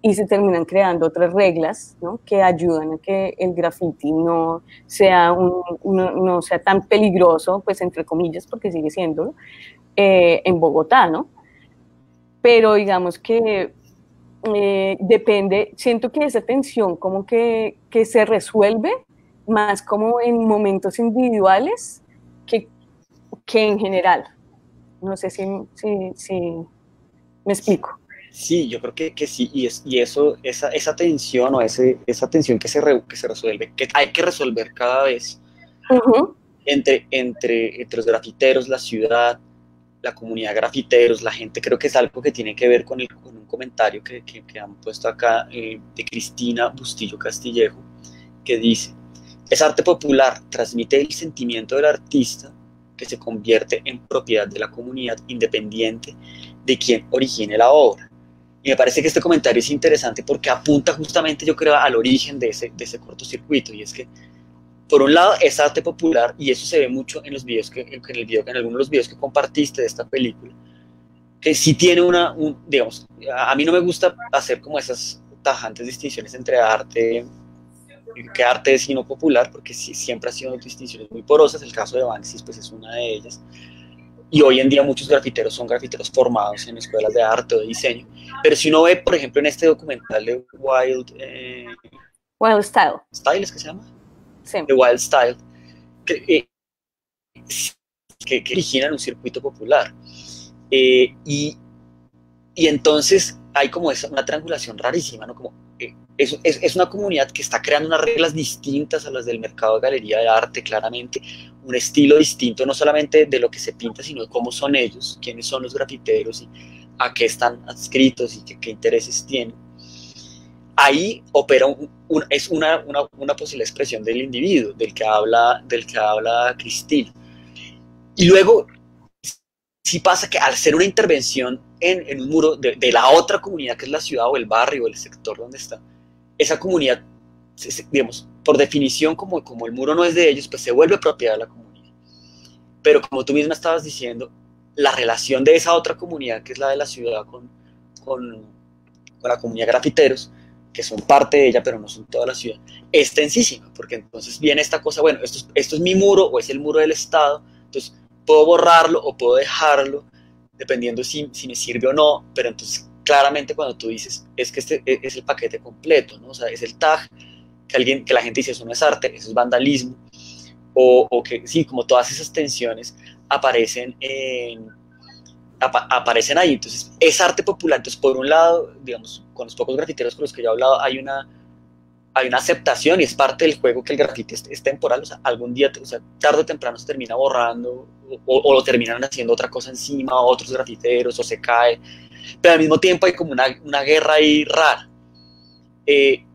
B: y se terminan creando otras reglas, ¿no? Que ayudan a que el graffiti no sea tan peligroso, pues entre comillas, porque sigue siendo en Bogotá, ¿no? Pero digamos que depende, siento que esa tensión como que se resuelve más como en momentos individuales que, que en general. No sé si me explico.
A: Sí, yo creo que sí, y eso, esa tensión o esa tensión que se resuelve, que hay que resolver cada vez entre los grafiteros, la ciudad, la comunidad grafiteros, la gente, creo que es algo que tiene que ver con un comentario que han puesto acá de Cristina Bustillo Castillejo, que dice, es arte popular, transmite el sentimiento del artista que se convierte en propiedad de la comunidad independiente de quien origine la obra. Y me parece que este comentario es interesante porque apunta justamente, yo creo, al origen de ese cortocircuito, y es que por un lado es arte popular, y eso se ve mucho en los videos en algunos de los videos que compartiste de esta película, que sí tiene digamos, a mí no me gusta hacer como esas tajantes distinciones entre arte, que arte es sino popular, porque sí, siempre ha sido distinciones muy porosas. El caso de Banksy pues es una de ellas, y hoy en día muchos grafiteros son grafiteros formados en escuelas de arte o de diseño, pero si uno ve, por ejemplo, en este documental de
B: Wild Style.
A: Style, ¿es que se llama?
B: Sí.
A: De Wild Style, que originan un circuito popular. Y entonces hay como una triangulación rarísima, ¿no? Como, es una comunidad que está creando unas reglas distintas a las del mercado de galería de arte, claramente, un estilo distinto, no solamente de lo que se pinta, sino de cómo son ellos, quiénes son los grafiteros y a qué están adscritos y qué intereses tienen. Ahí opera es una posible expresión del individuo, del que habla Cristina. Y luego, sí pasa que al ser una intervención en un muro de la otra comunidad, que es la ciudad o el barrio o el sector donde está, esa comunidad, digamos, por definición, como el muro no es de ellos, pues se vuelve propiedad de la comunidad. Pero como tú misma estabas diciendo, la relación de esa otra comunidad, que es la de la ciudad con la comunidad grafiteros, que son parte de ella, pero no son toda la ciudad, es tensísima, porque entonces viene esta cosa, bueno, esto es mi muro o es el muro del Estado, entonces puedo borrarlo o puedo dejarlo, dependiendo si me sirve o no, pero entonces claramente cuando tú dices, es que este es el paquete completo, ¿no? O sea, es el tag, que la gente dice, eso no es arte, eso es vandalismo, o que sí, como todas esas tensiones aparecen aparecen ahí. Entonces es arte popular. Entonces, por un lado, digamos, con los pocos grafiteros con los que yo he hablado, hay una aceptación, y es parte del juego que el grafiti es temporal. O sea, algún día, o sea, tarde o temprano se termina borrando, o lo terminan haciendo otra cosa encima, otros grafiteros, o se cae, pero al mismo tiempo hay como una guerra ahí rara.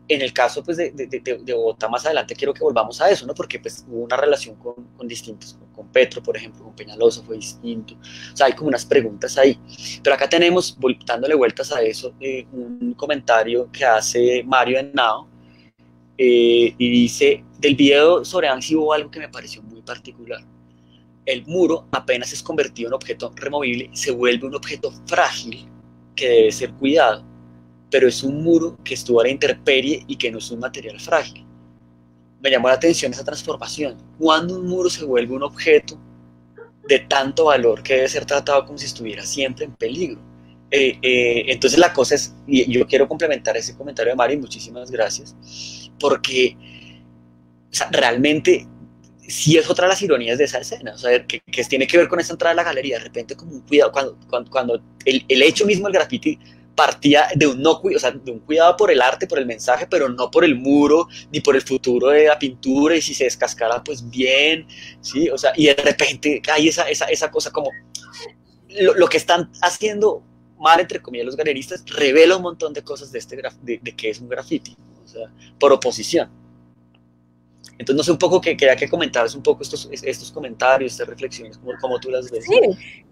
A: En el caso pues, de Bogotá, más adelante quiero que volvamos a eso, ¿no? Porque pues, hubo una relación con distintos, con Petro, por ejemplo, con Peñalosa fue distinto. O sea, hay como unas preguntas ahí. Pero acá tenemos, dándole vueltas a eso, un comentario que hace Mario Henao, y dice, del video sobre Ansi hubo algo que me pareció muy particular. El muro apenas es convertido en objeto removible, se vuelve un objeto frágil que debe ser cuidado, pero es un muro que estuvo a la intemperie y que no es un material frágil. Me llamó la atención esa transformación. ¿Cuándo un muro se vuelve un objeto de tanto valor que debe ser tratado como si estuviera siempre en peligro? Entonces la cosa es, y yo quiero complementar ese comentario de Mari, muchísimas gracias, porque o sea, realmente sí es otra de las ironías de esa escena, o sea, que tiene que ver con esa entrada a la galería, de repente como un cuidado, cuando el hecho mismo del graffiti partía de un, no, o sea, de un cuidado por el arte, por el mensaje, pero no por el muro, ni por el futuro de la pintura, y si se descascara, pues bien, ¿sí? O sea, y de repente hay esa cosa como, lo que están haciendo mal, entre comillas, los galeristas, revela un montón de cosas de que es un graffiti, o sea, por oposición. Entonces, no sé, un poco que quería que comentaras un poco estos comentarios, estas reflexiones, como tú las ves.
B: Sí,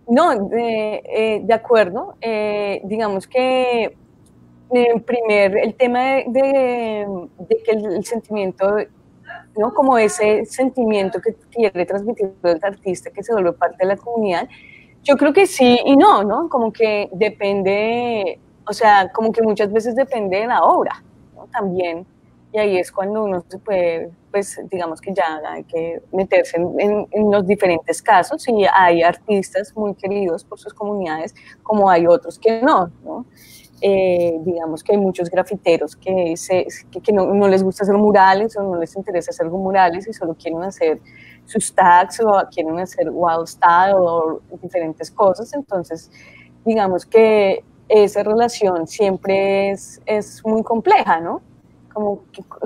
B: no, de acuerdo. Digamos que el tema de que el sentimiento, ¿no? Como ese sentimiento que quiere transmitir el artista, que se vuelve parte de la comunidad, yo creo que sí y no, ¿no? Como que depende, o sea, como que muchas veces depende de la obra, ¿no? También. Y ahí es cuando uno se puede, pues digamos que ya hay que meterse en los diferentes casos, y hay artistas muy queridos por sus comunidades, como hay otros que no, ¿no? Digamos que hay muchos grafiteros que no les gusta hacer murales, o no les interesa hacer murales y solo quieren hacer sus tags, o quieren hacer wild style o diferentes cosas. Entonces digamos que esa relación siempre es muy compleja, ¿no? Como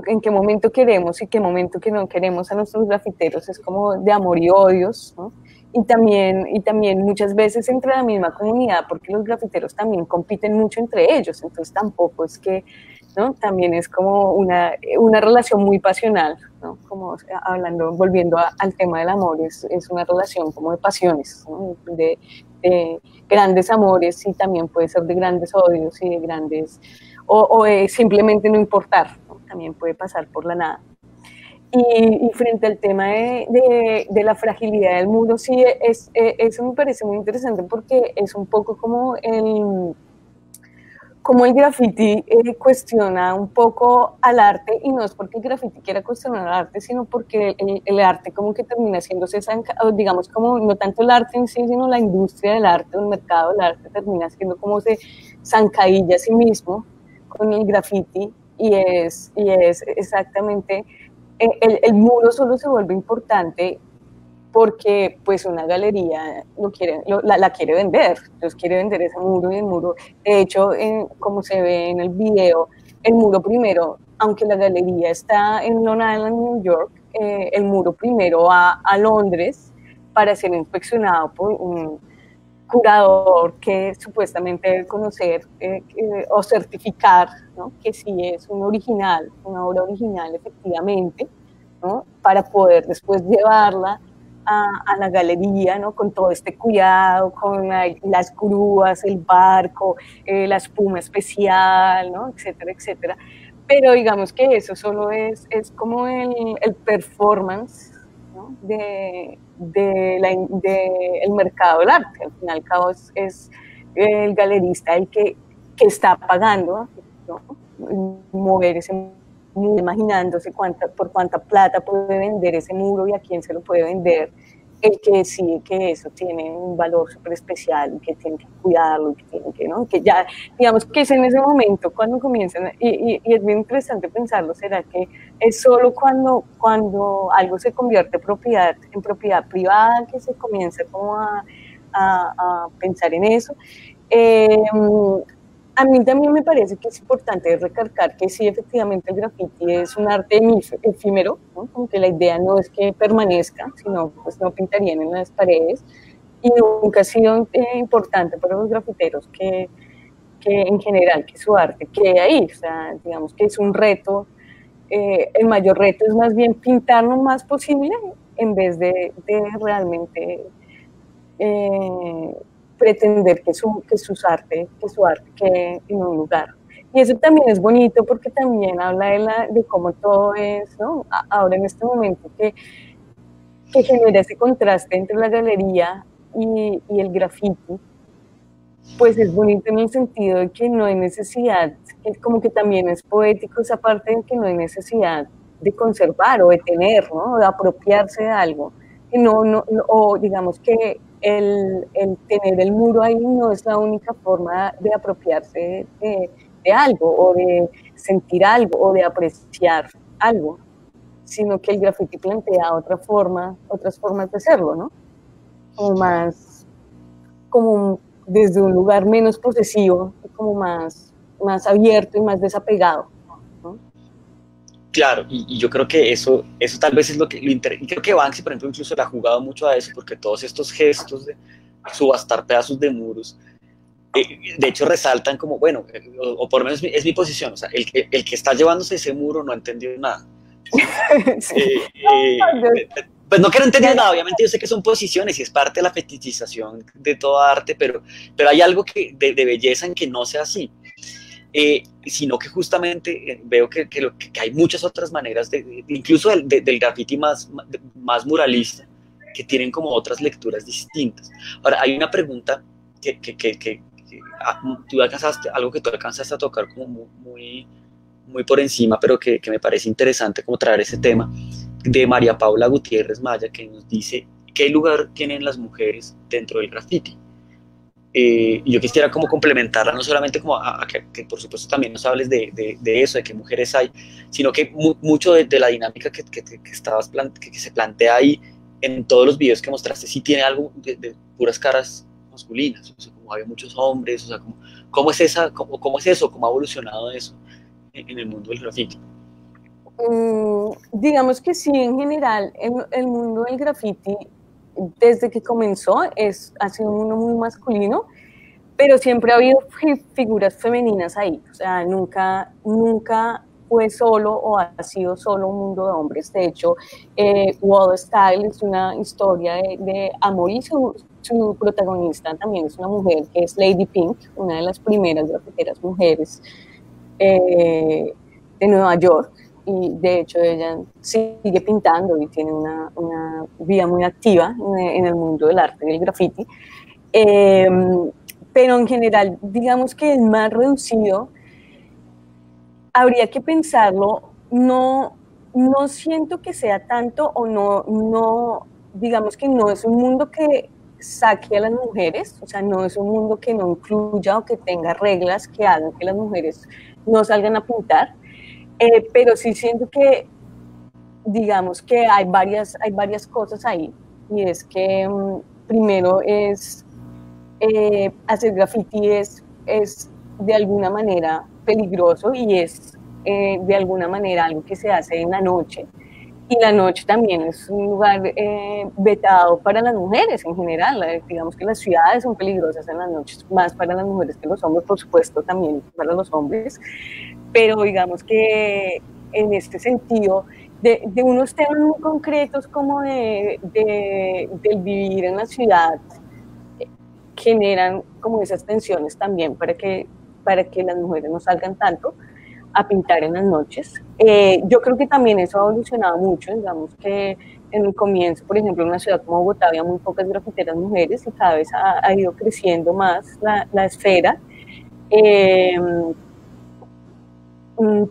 B: en qué momento queremos y qué momento que no queremos a nuestros grafiteros, es como de amor y odios, ¿no? Y también muchas veces entre la misma comunidad, porque los grafiteros también compiten mucho entre ellos, entonces tampoco es que, ¿no? También es como una relación muy pasional, ¿no? Como volviendo al tema del amor, es una relación como de pasiones, ¿no? De grandes amores, y también puede ser de grandes odios y de grandes, o simplemente no importar, ¿no? También puede pasar por la nada. Y frente al tema de la fragilidad del muro, sí, eso me parece muy interesante, porque es un poco como el graffiti cuestiona un poco al arte, y no es porque el graffiti quiera cuestionar al arte, sino porque el arte como que termina haciéndose, digamos, como no tanto el arte en sí, sino la industria del arte, o el mercado del arte termina haciendo como se zancadilla a sí mismo con el graffiti, y es exactamente, el muro solo se vuelve importante porque pues una galería la quiere vender, entonces quiere vender ese muro, y el muro, de hecho, como se ve en el video, el muro primero, aunque la galería está en Long Island, New York, el muro primero va a Londres para ser inspeccionado por un curador que supuestamente debe conocer o certificar, ¿no? Que sí es un original, una obra original efectivamente, ¿no? Para poder después llevarla a la galería, ¿no? Con todo este cuidado, con las grúas, el barco, la espuma especial, ¿no? Etcétera, etcétera. Pero digamos que eso solo es como el performance, ¿no? El mercado del arte. Al fin y al cabo es el galerista el que está pagando, ¿no? Mover ese muro, imaginándose por cuánta plata puede vender ese muro y a quién se lo puede vender, el que decide que eso tiene un valor súper especial y que tiene que cuidarlo, y que tiene que, ¿no? Que ya, digamos que es en ese momento cuando comienzan, y es bien interesante pensarlo, ¿será que es solo cuando algo se convierte en propiedad privada que se comienza como a pensar en eso? A mí también me parece que es importante recalcar que sí, efectivamente el graffiti es un arte efímero, ¿no? Como que la idea no es que permanezca, sino pues no pintarían en las paredes, y nunca ha sido importante para los grafiteros que en general que su arte quede ahí. O sea, digamos que es un reto. El mayor reto es más bien pintar lo más posible en vez de realmente pretender que su arte quede en un lugar. Y eso también es bonito porque también habla de cómo todo es, ¿no? Ahora en este momento que genera ese contraste entre la galería y el graffiti, pues es bonito en el sentido de que no hay necesidad, que como que también es poético esa parte de que no hay necesidad de conservar o de tener, ¿no? De apropiarse de algo. Que o digamos que el tener el muro ahí no es la única forma de apropiarse de algo o de sentir algo o de apreciar algo, sino que el graffiti plantea otras formas de hacerlo, ¿no? Como más, como desde un lugar menos posesivo, como más abierto y más desapegado, ¿no?
A: Claro, y yo creo que eso tal vez es lo que y creo que Banksy, por ejemplo, incluso le ha jugado mucho a eso, porque todos estos gestos de subastar pedazos de muros, de hecho resaltan como, bueno, o por lo menos es mi posición, o sea, el que está llevándose ese muro no ha entendido nada.
B: Sí.
A: Pues no que no entendido nada, obviamente yo sé que son posiciones y es parte de la fetichización de toda arte, pero hay algo de belleza en que no sea así. Sino que justamente veo que hay muchas otras maneras, incluso del graffiti más muralista, que tienen como otras lecturas distintas. Ahora, hay una pregunta que tú alcanzaste, algo que tú alcanzaste a tocar como muy por encima, pero que me parece interesante como traer ese tema, de María Paula Gutiérrez Maya, que nos dice qué lugar tienen las mujeres dentro del graffiti. Y yo quisiera como complementarla, no solamente como que por supuesto también nos hables de eso, de qué mujeres hay, sino que mucho de la dinámica que se plantea ahí en todos los videos que mostraste, sí tiene algo de puras caras masculinas, o sea, como había muchos hombres, o sea, ¿cómo es cómo es eso, cómo ha evolucionado eso en el mundo del graffiti?
B: Digamos que sí, en general, el mundo del graffiti, desde que comenzó, ha sido un mundo muy masculino, pero siempre ha habido figuras femeninas ahí. O sea, nunca fue solo o ha sido solo un mundo de hombres. De hecho, Wall Style es una historia de amor y su protagonista también es una mujer que es Lady Pink, una de las primeras grafiteras mujeres de Nueva York. Y de hecho ella sigue pintando y tiene una vida muy activa en el mundo del arte y del graffiti. Pero en general, digamos que el más reducido, habría que pensarlo, no siento que sea tanto o digamos que no es un mundo que saque a las mujeres, o sea, no es un mundo que no incluya o que tenga reglas que hagan que las mujeres no salgan a pintar, pero sí siento que, digamos que hay varias cosas ahí, y es que primero hacer graffiti es de alguna manera peligroso y es de alguna manera algo que se hace en la noche. Y la noche también es un lugar vetado para las mujeres en general. Digamos que las ciudades son peligrosas en las noches, más para las mujeres que los hombres, por supuesto, también para los hombres. Pero digamos que en este sentido, de unos temas muy concretos como del vivir en la ciudad, generan como esas tensiones también para que las mujeres no salgan tanto a pintar en las noches. Yo creo que también eso ha evolucionado mucho, digamos que en el comienzo, por ejemplo, en una ciudad como Bogotá había muy pocas grafiteras mujeres y cada vez ha ido creciendo más la esfera.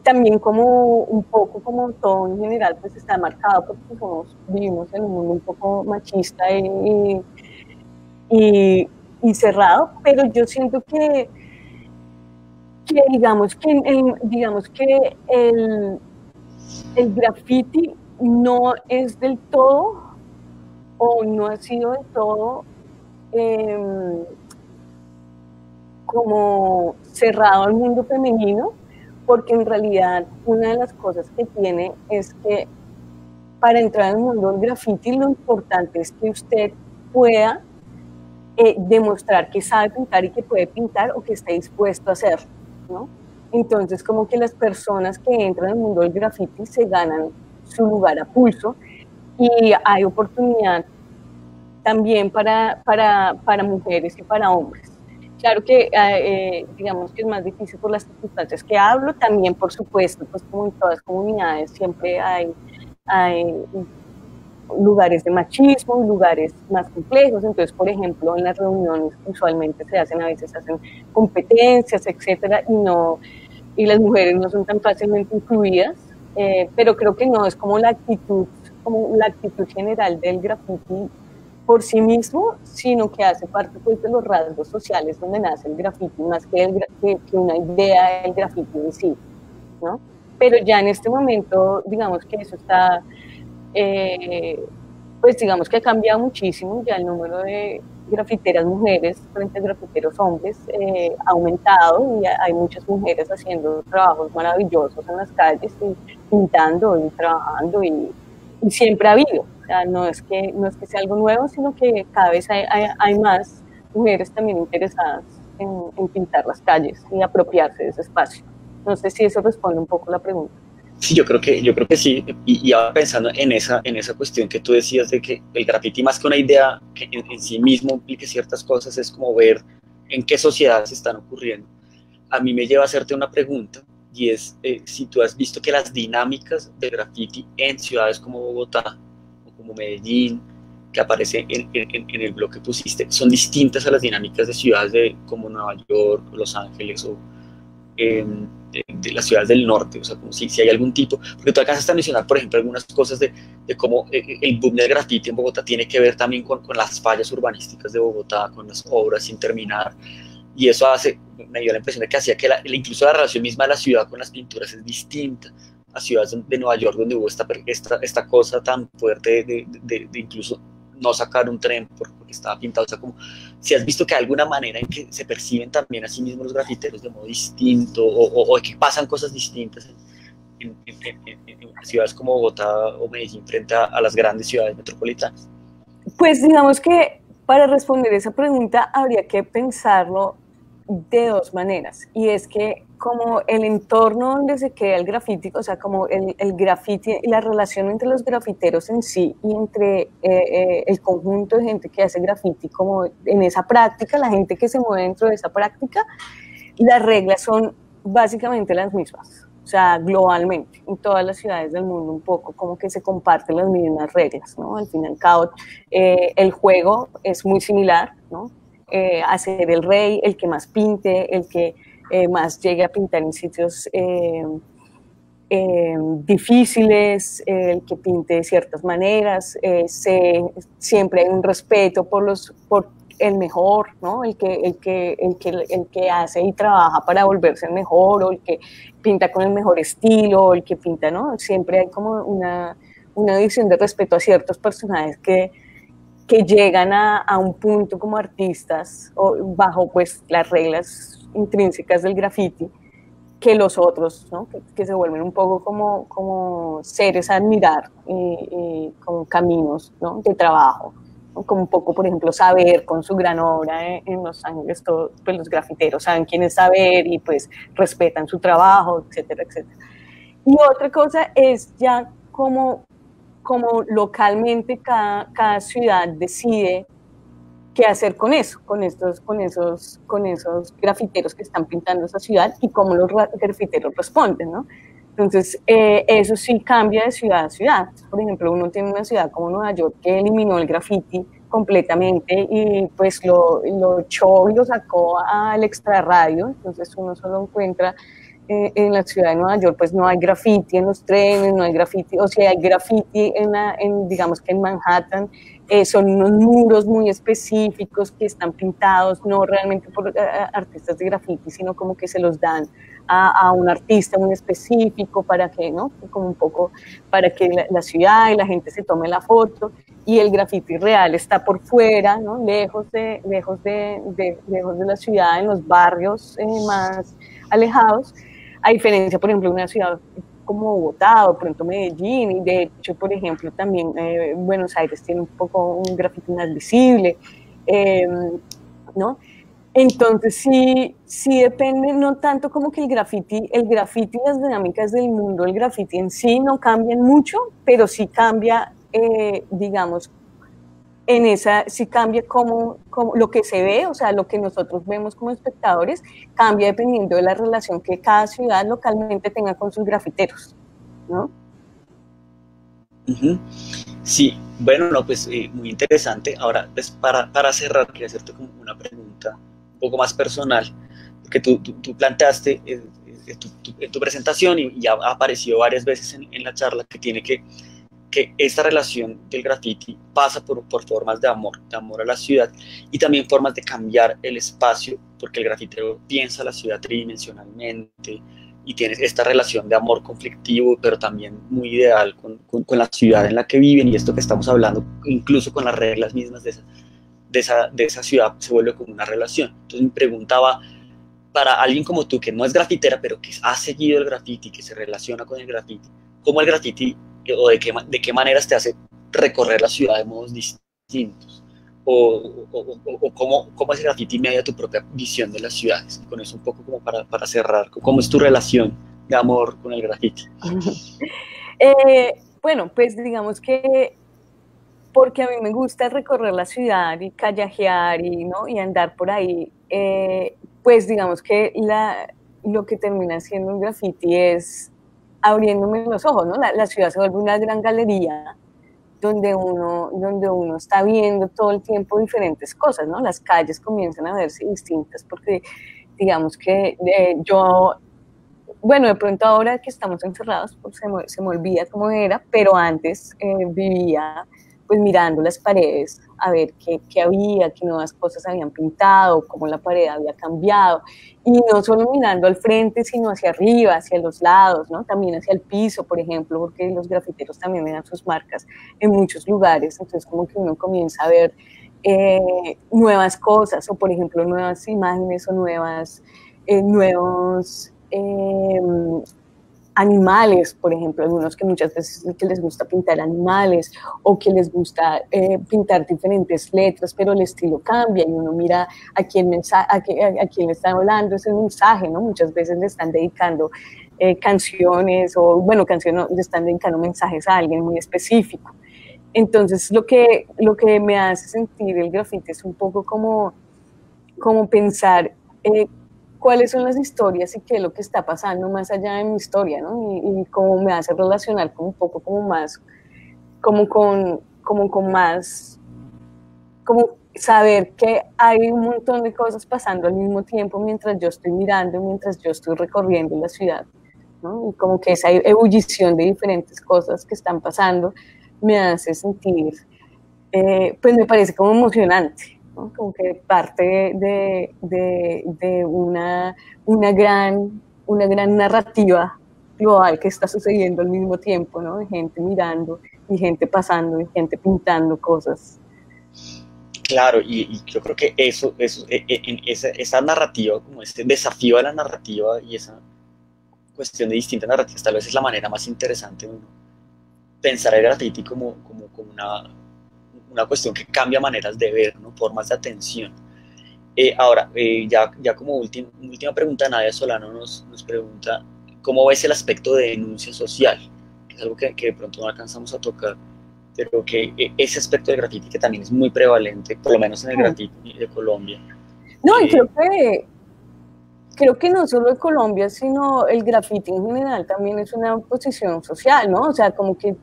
B: También como un poco como todo en general pues está marcado porque vivimos en un mundo un poco machista y cerrado, pero yo siento que digamos que el graffiti no es del todo o no ha sido del todo como cerrado al mundo femenino, porque en realidad una de las cosas que tiene es que para entrar al mundo del graffiti lo importante es que usted pueda demostrar que sabe pintar y que puede pintar o que está dispuesto a hacerlo, ¿no? Entonces, como que las personas que entran al mundo del graffiti se ganan su lugar a pulso y hay oportunidad también para mujeres y para hombres. Claro que digamos que es más difícil por las circunstancias que hablo, también por supuesto, pues como en todas comunidades siempre hay lugares de machismo, lugares más complejos, entonces por ejemplo en las reuniones usualmente a veces hacen competencias, etcétera, y las mujeres no son tan fácilmente incluidas, pero creo que no es como la actitud general del graffiti por sí mismo, sino que hace parte pues, de los rasgos sociales donde nace el graffiti, más que una idea del graffiti en sí, ¿no? Pero ya en este momento, digamos que eso está, pues digamos que ha cambiado muchísimo, ya el número de grafiteras mujeres frente a grafiteros hombres ha aumentado y hay muchas mujeres haciendo trabajos maravillosos en las calles y pintando y trabajando y siempre ha habido. O sea, no es que sea algo nuevo, sino que cada vez hay más mujeres también interesadas en pintar las calles y apropiarse de ese espacio. No sé si eso responde un poco la pregunta.
A: Sí, yo creo que sí. Y ahora pensando en esa cuestión que tú decías de que el graffiti más que una idea que en sí mismo implique ciertas cosas, es como ver en qué sociedades están ocurriendo. A mí me lleva a hacerte una pregunta y es si tú has visto que las dinámicas de graffiti en ciudades como Bogotá o como Medellín, que aparece en el blog que pusiste, son distintas a las dinámicas de ciudades como Nueva York, Los Ángeles o de las ciudades del norte, o sea, como si hay algún tipo, porque tú alcanzas a mencionar, por ejemplo, algunas cosas de cómo el boom del graffiti en Bogotá tiene que ver también con las fallas urbanísticas de Bogotá, con las obras sin terminar, y eso me dio la impresión de que hacía que incluso la relación misma de la ciudad con las pinturas es distinta a ciudades de Nueva York, donde hubo esta cosa tan fuerte de incluso no sacar un tren porque estaba pintado. O sea, como si has visto que hay alguna manera en que se perciben también a sí mismos los grafiteros de modo distinto o que pasan cosas distintas en ciudades como Bogotá o Medellín frente a las grandes ciudades metropolitanas.
B: Pues digamos que para responder esa pregunta habría que pensarlo de dos maneras, y es que como el entorno donde se crea el grafiti, o sea, como el grafiti y la relación entre los grafiteros en sí y entre el conjunto de gente que hace grafiti, como en esa práctica, la gente que se mueve dentro de esa práctica, las reglas son básicamente las mismas. O sea, globalmente, en todas las ciudades del mundo un poco, como que se comparten las mismas reglas, ¿no? Al fin y al cabo, el juego es muy similar, ¿no? Hacer el rey, el que más pinte, el que más llegue a pintar en sitios difíciles, el que pinte de ciertas maneras, siempre hay un respeto por el mejor, ¿no? El que hace y trabaja para volverse el mejor, o el que pinta con el mejor estilo, o el que pinta, ¿no? Siempre hay como una visión de respeto a ciertos personajes que llegan a un punto como artistas o bajo pues las reglas intrínsecas del graffiti que los otros, ¿no? que se vuelven un poco como seres a admirar y como caminos, ¿no? de trabajo, ¿no? Como un poco, por ejemplo, Saber con su gran obra en Los Ángeles, pues los grafiteros saben quién es Saber y pues respetan su trabajo, etcétera, etcétera. Y otra cosa es ya como localmente cada ciudad decide qué hacer con eso, con esos grafiteros que están pintando esa ciudad y cómo los grafiteros responden, ¿no? Entonces, eso sí cambia de ciudad a ciudad. Por ejemplo, uno tiene una ciudad como Nueva York que eliminó el graffiti completamente y pues lo echó y lo sacó al extrarradio, entonces uno solo encuentra en la ciudad de Nueva York, pues no hay graffiti en los trenes, no hay graffiti, o sea, hay graffiti digamos que en Manhattan, son unos muros muy específicos que están pintados, no realmente por artistas de graffiti, sino como que se los dan a un artista muy específico para que, ¿no? Como un poco para que la ciudad y la gente se tome la foto, y el graffiti real está por fuera, ¿no? Lejos de la ciudad, en los barrios más alejados, a diferencia, por ejemplo, de una ciudad como Bogotá o pronto Medellín, y de hecho, por ejemplo, también Buenos Aires tiene un poco un grafiti más visible, ¿no? Entonces sí depende, no tanto como que el graffiti y las dinámicas del mundo, el graffiti en sí no cambian mucho, pero sí cambia, digamos, sí cambia como lo que se ve, o sea, lo que nosotros vemos como espectadores, cambia dependiendo de la relación que cada ciudad localmente tenga con sus grafiteros, ¿no?
A: Ujú. Sí, bueno, no, pues muy interesante. Ahora, pues para cerrar, quería hacerte como una pregunta un poco más personal, porque tú planteaste en tu presentación y ya ha aparecido varias veces en la charla que esta relación del graffiti pasa por formas de amor a la ciudad y también formas de cambiar el espacio, porque el grafitero piensa la ciudad tridimensionalmente y tiene esta relación de amor conflictivo, pero también muy ideal con la ciudad en la que viven y esto que estamos hablando, incluso con las reglas mismas de esa ciudad, se vuelve como una relación. Entonces me preguntaba, para alguien como tú, que no es grafitera, pero que ha seguido el graffiti, que se relaciona con el graffiti, ¿cómo el graffiti o de qué maneras te hace recorrer la ciudad de modos distintos? O cómo ese graffiti media tu propia visión de las ciudades. Y con eso un poco como para cerrar, ¿cómo es tu relación de amor con el graffiti?
B: Bueno, pues digamos que porque a mí me gusta recorrer la ciudad y kayakear ¿no? y andar por ahí, pues digamos que lo que termina siendo un graffiti es abriéndome los ojos, ¿no? La ciudad se vuelve una gran galería donde uno está viendo todo el tiempo diferentes cosas, ¿no? Las calles comienzan a verse distintas porque digamos que bueno, de pronto ahora que estamos encerrados, pues se me olvida cómo era, pero antes vivía pues mirando las paredes a ver qué había, qué nuevas cosas habían pintado, cómo la pared había cambiado, y no solo mirando al frente, sino hacia arriba, hacia los lados, ¿no? También hacia el piso, por ejemplo, porque los grafiteros también me dan sus marcas en muchos lugares, entonces como que uno comienza a ver nuevas cosas, o por ejemplo nuevas imágenes o nuevos animales, por ejemplo, algunos que muchas veces que les gusta pintar animales o que les gusta pintar diferentes letras, pero el estilo cambia y uno mira a quién le está hablando ese mensaje, ¿no? Muchas veces le están dedicando canciones o, bueno, canciones, le están dedicando mensajes a alguien muy específico. Entonces, lo que me hace sentir el grafiti es un poco como pensar cuáles son las historias y qué es lo que está pasando más allá de mi historia, ¿no? Y cómo me hace relacionar como un poco como más, como con más, como saber que hay un montón de cosas pasando al mismo tiempo mientras yo estoy mirando, mientras yo estoy recorriendo la ciudad, ¿no? Y como que esa ebullición de diferentes cosas que están pasando me hace sentir, pues me parece como emocionante, ¿no? Como que parte de una gran narrativa global que está sucediendo al mismo tiempo, ¿no? De gente mirando y gente pasando y gente pintando cosas.
A: Claro, y yo creo que esa narrativa, como este desafío a la narrativa y esa cuestión de distintas narrativas, tal vez es la manera más interesante de uno pensar el graffiti como una cuestión que cambia maneras de ver, ¿no? Formas de atención. Ahora, ya como última pregunta, Nadia Solano nos pregunta, ¿cómo ves el aspecto de denuncia social? Que es algo que de pronto no alcanzamos a tocar, pero que ese aspecto del graffiti que también es muy prevalente, por lo menos en el graffiti de Colombia.
B: No, y creo que no solo de Colombia, sino el graffiti en general también es una posición social, ¿no? O sea, como que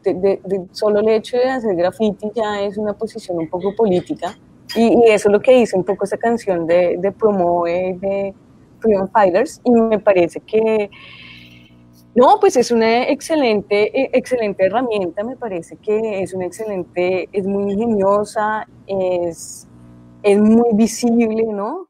B: solo el hecho de hacer graffiti ya es una posición un poco política. Y eso es lo que dice un poco esa canción de Promoe, de Freedom Fighters, y me parece que, no, pues es una excelente herramienta, me parece que es muy ingeniosa, es muy visible, ¿no?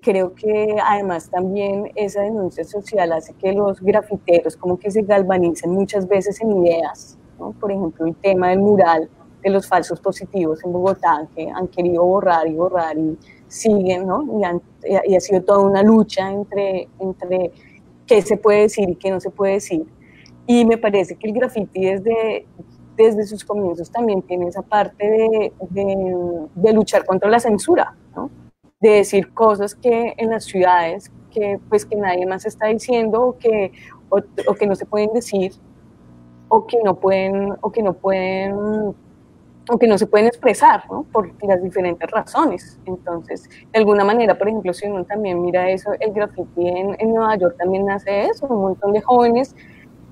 B: Creo que además también esa denuncia social hace que los grafiteros como que se galvanicen muchas veces en ideas, ¿no? Por ejemplo, el tema del mural de los falsos positivos en Bogotá, que han querido borrar y borrar y siguen, ¿no? Y ha sido toda una lucha entre qué se puede decir y qué no se puede decir. Y me parece que el graffiti desde sus comienzos también tiene esa parte de luchar contra la censura, ¿no? de decir cosas que en las ciudades que pues que nadie más está diciendo o que no se pueden decir o que no pueden o que no se pueden expresar, ¿no? Por las diferentes razones. Entonces, de alguna manera, por ejemplo, si uno también mira eso, el graffiti en Nueva York también nace eso, un montón de jóvenes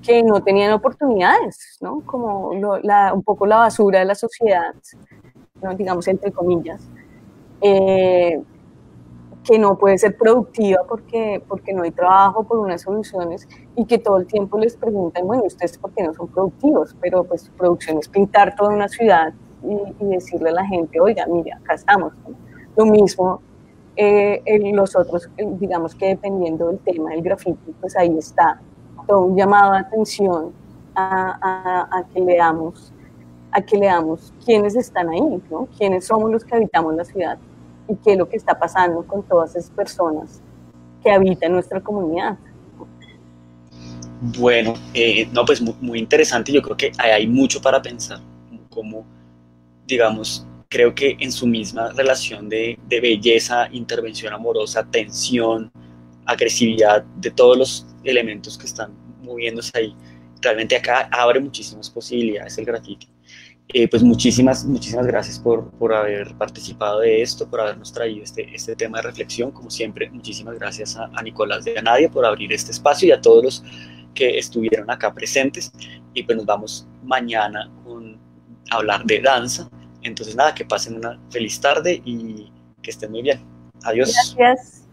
B: que no tenían oportunidades, ¿no? Como un poco la basura de la sociedad, ¿no? Digamos, entre comillas, que no puede ser productiva porque no hay trabajo por unas soluciones y que todo el tiempo les preguntan, bueno, ¿ustedes por qué no son productivos? Pero pues su producción es pintar toda una ciudad y decirle a la gente, oiga, mire, acá estamos. Lo mismo los otros, digamos que dependiendo del tema del graffiti, pues ahí está todo un llamado de atención a que leamos quiénes están ahí, ¿no? Quiénes somos los que habitamos la ciudad y qué es lo que está pasando con todas esas personas que habitan nuestra comunidad.
A: Bueno, no, pues muy interesante. Yo creo que hay mucho para pensar, como, digamos, creo que en su misma relación de belleza, intervención amorosa, tensión, agresividad, de todos los elementos que están moviéndose ahí, realmente acá abre muchísimas posibilidades el graffiti. Pues muchísimas gracias por haber participado de esto, por habernos traído este tema de reflexión. Como siempre, muchísimas gracias a Nicolás de Anadia por abrir este espacio y a todos los que estuvieron acá presentes. Y pues nos vamos mañana con hablar de danza. Entonces nada, que pasen una feliz tarde y que estén muy bien. Adiós.
B: Gracias.